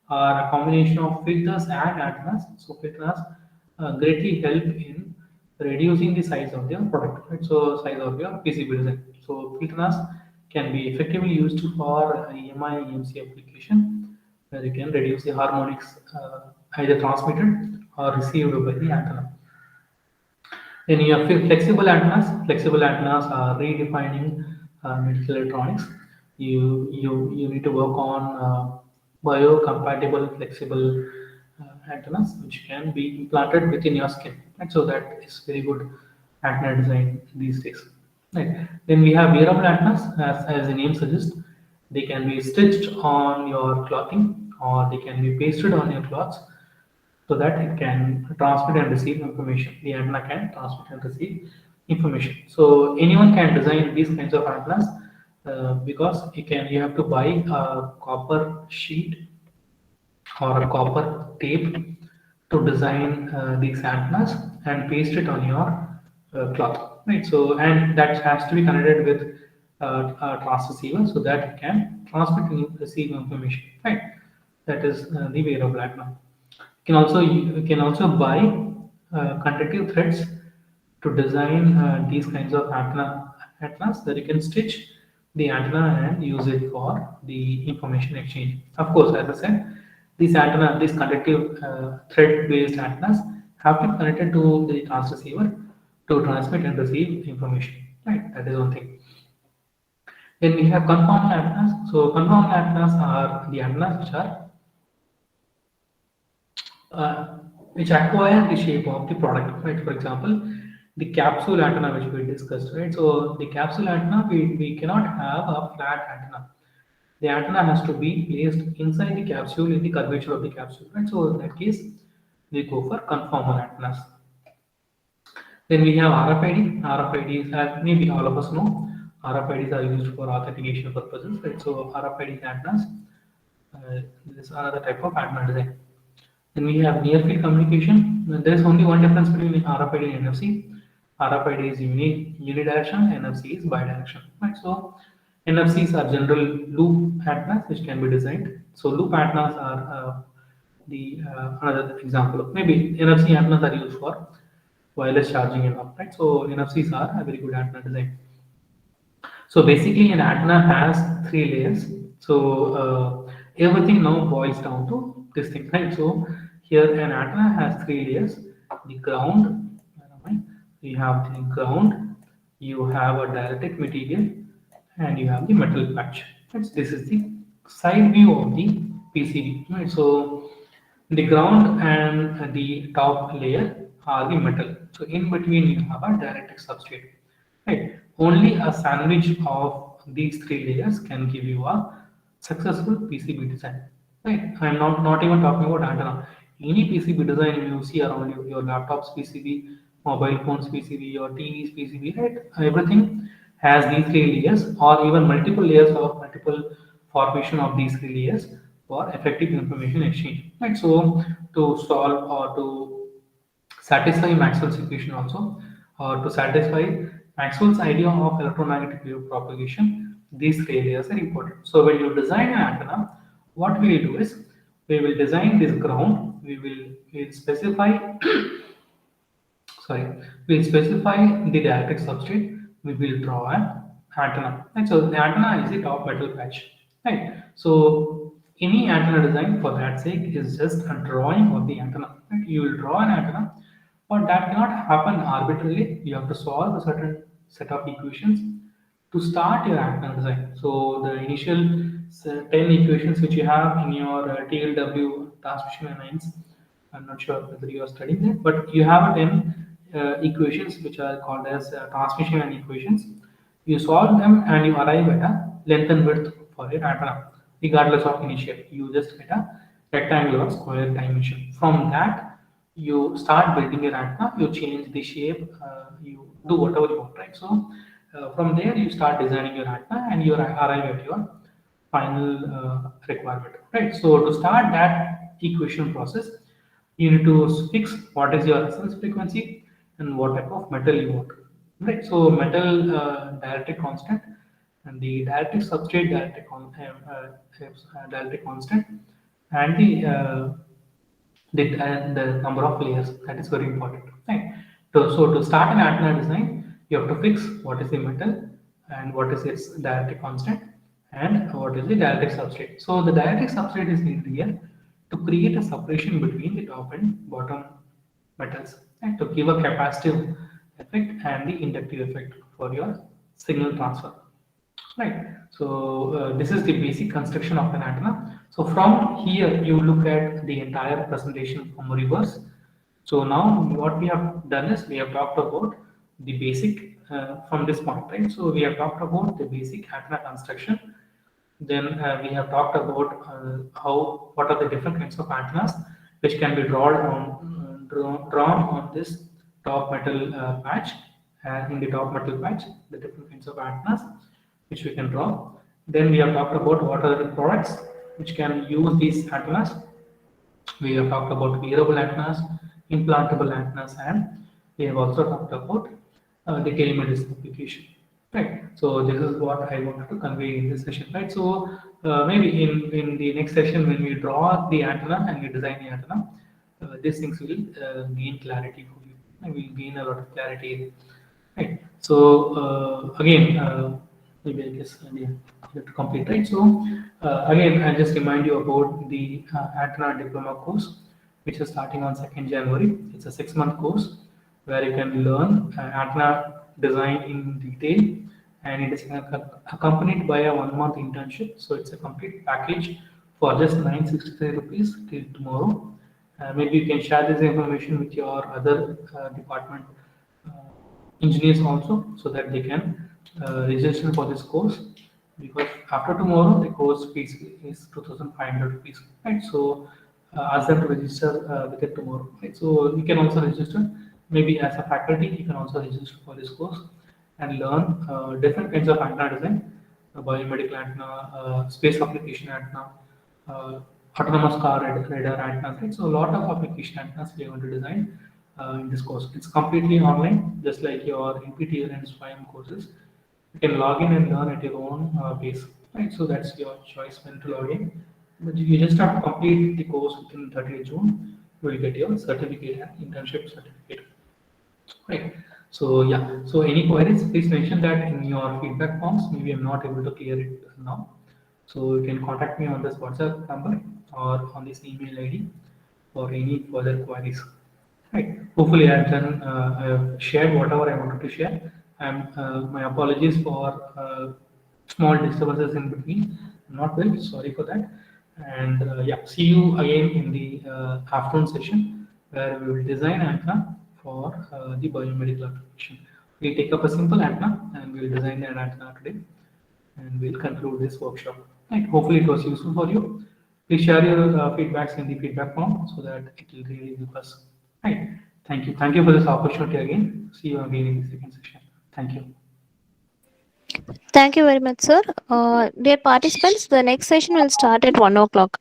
are a combination of filters and antennas. So filters greatly help in reducing the size of your product, right? So size of your PCB design. So filters can be effectively used for EMI EMC application where you can reduce the harmonics either transmitted or received by the antenna. Then you have flexible antennas. Flexible antennas are redefining medical electronics. You need to work on biocompatible flexible antennas which can be implanted within your skin. Right? So that is very good antenna design these days. Right. Then we have wearable antennas, as the name suggests. They can be stitched on your clothing or they can be pasted on your clothes so that it can transmit and receive information. The antenna can transmit and receive information. So anyone can design these kinds of antennas because you have to buy a copper sheet or a copper tape to design these antennas and paste it on your cloth, right? So and that has to be connected with transceiver so that it can transmit and receive information. Right. That is the wearable antenna. You can also buy conductive threads to design these kinds of antennas that you can stitch the antenna and use it for the information exchange. Of course, as I said, these conductive thread-based antennas have to be connected to the transceiver to transmit and receive information. Right, that is one thing. Then we have conformal antennas. So conformal antennas are the antennas uh, which acquire the shape of the product, right? For example, the capsule antenna which we discussed, right? So the capsule antenna, we cannot have a flat antenna. The antenna has to be placed inside the capsule in the curvature of the capsule, right? So in that case, we go for conformal antennas. Then we have RFID. RFIDs, as maybe all of us know, RFIDs are used for authentication purposes, right? So RFID antennas, this is another type of antenna design. Then we have near field communication. There is only one difference between RFID and NFC. RFID is unidirectional, NFC is bidirectional. Right? So NFCs are general loop antennas which can be designed. So loop antennas are the another example of maybe NFC antennas are used for wireless charging and all. Right? So NFCs are a very good antenna design. So basically, an antenna has three layers. So everything now boils down to this thing, right? So here an antenna has three layers. The ground, where am I? You have the ground, you have a dielectric material, and you have the metal patch. Right? So this is the side view of the PCB. Right? So the ground and the top layer are the metal. So in between you have a dielectric substrate. Right. Only a sandwich of these three layers can give you a successful PCB design. Right. I'm not even talking about antenna. Any PCB design you see around you, your laptop's PCB, mobile phone's PCB, your TV's PCB, right? Everything has these three layers, or even multiple layers of multiple formation of these three layers for effective information exchange. Right. So to solve or to satisfy Maxwell's equation also, or to satisfy Maxwell's idea of electromagnetic wave propagation, these three layers are important. So when you design an antenna, what we will do is we will design this ground, we'll specify sorry, we'll specify the dielectric substrate, we will draw an antenna. And so the antenna is the top metal patch. Right. So any antenna design for that sake is just a drawing of the antenna. Right? You will draw an antenna, but that cannot happen arbitrarily. You have to solve a certain set of equations to start your antenna design. So the initial 10 equations which you have in your TLW transmission lines, I'm not sure whether you are studying that, but you have a 10 equations which are called as transmission line equations. You solve them and you arrive at a length and width for your antenna, regardless of initial. You just get a rectangle or square dimension. From that, you start building your antenna. You change the shape. You do whatever you want, right? So from there, you start designing your antenna and you arrive at your final requirement, right? So to start that equation process, you need to fix what is your resonance frequency and what type of metal you want, right? So metal dielectric constant and the dielectric substrate dielectric constant and the number of layers, that is very important, right? So to start an antenna design, you have to fix what is the metal and what is its dielectric constant and what is the dielectric substrate. So the dielectric substrate is needed here to create a separation between the top and bottom metals, and to give a capacitive effect and the inductive effect for your signal transfer. Right. So this is the basic construction of an antenna. So from here you look at the entire presentation from reverse. So now what we have done is we have talked about the basic from this point, right? So we have talked about the basic antenna construction. Then we have talked about what are the different kinds of antennas which can be drawn on this top metal patch. In the top metal patch, the different kinds of antennas which we can draw. Then we have talked about what are the products which can use these antennas. We have talked about wearable antennas, implantable antennas, and we have also talked about the telemedicine application. Right. So this is what I wanted to convey in this session, right? So maybe in the next session when we draw the antenna and we design the antenna, these things will gain clarity for you. And we'll gain a lot of clarity. Right. So again, maybe I guess we have to complete, right? So again, I just remind you about the antenna diploma course, which is starting on 2nd January. It's a 6-month course where you can learn antenna design in detail, and it is accompanied by a 1-month internship. So it's a complete package for just 963 rupees till tomorrow. Maybe you can share this information with your other department uh, engineers also, so that they can register for this course, because after tomorrow the course fees is 2500 rupees, right? So ask them to register with it tomorrow, right? So you can also register, maybe as a faculty you can also register for this course and learn different kinds of antenna design, biomedical antenna, space application antenna, uh, autonomous car radar antennas, right? So a lot of application antennas we are going to design in this course. It's completely online, just like your NPTEL and SWAYAM courses. You can log in and learn at your own pace, right? So that's your choice when to log in. But you just have to complete the course within 30th June. You will get your certificate and internship certificate. Right. So yeah. So any queries, please mention that in your feedback forms. Maybe I'm not able to clear it now. So you can contact me on this WhatsApp number or on this email ID for any further queries. Right. Hopefully I have shared whatever I wanted to share. My apologies for small disturbances in between. I'm not well. Sorry for that. And yeah, see you again in the afternoon session where we will design antenna for the biomedical application. We'll take up a simple antenna and we'll design an antenna today, and we'll conclude this workshop. Right. Hopefully it was useful for you. Please share your feedbacks in the feedback form so that it will really help us. Right. Thank you. Thank you for this opportunity again. See you again in the second session. Thank you.
Thank you very much, sir. Dear participants, the next session will start at 1 o'clock.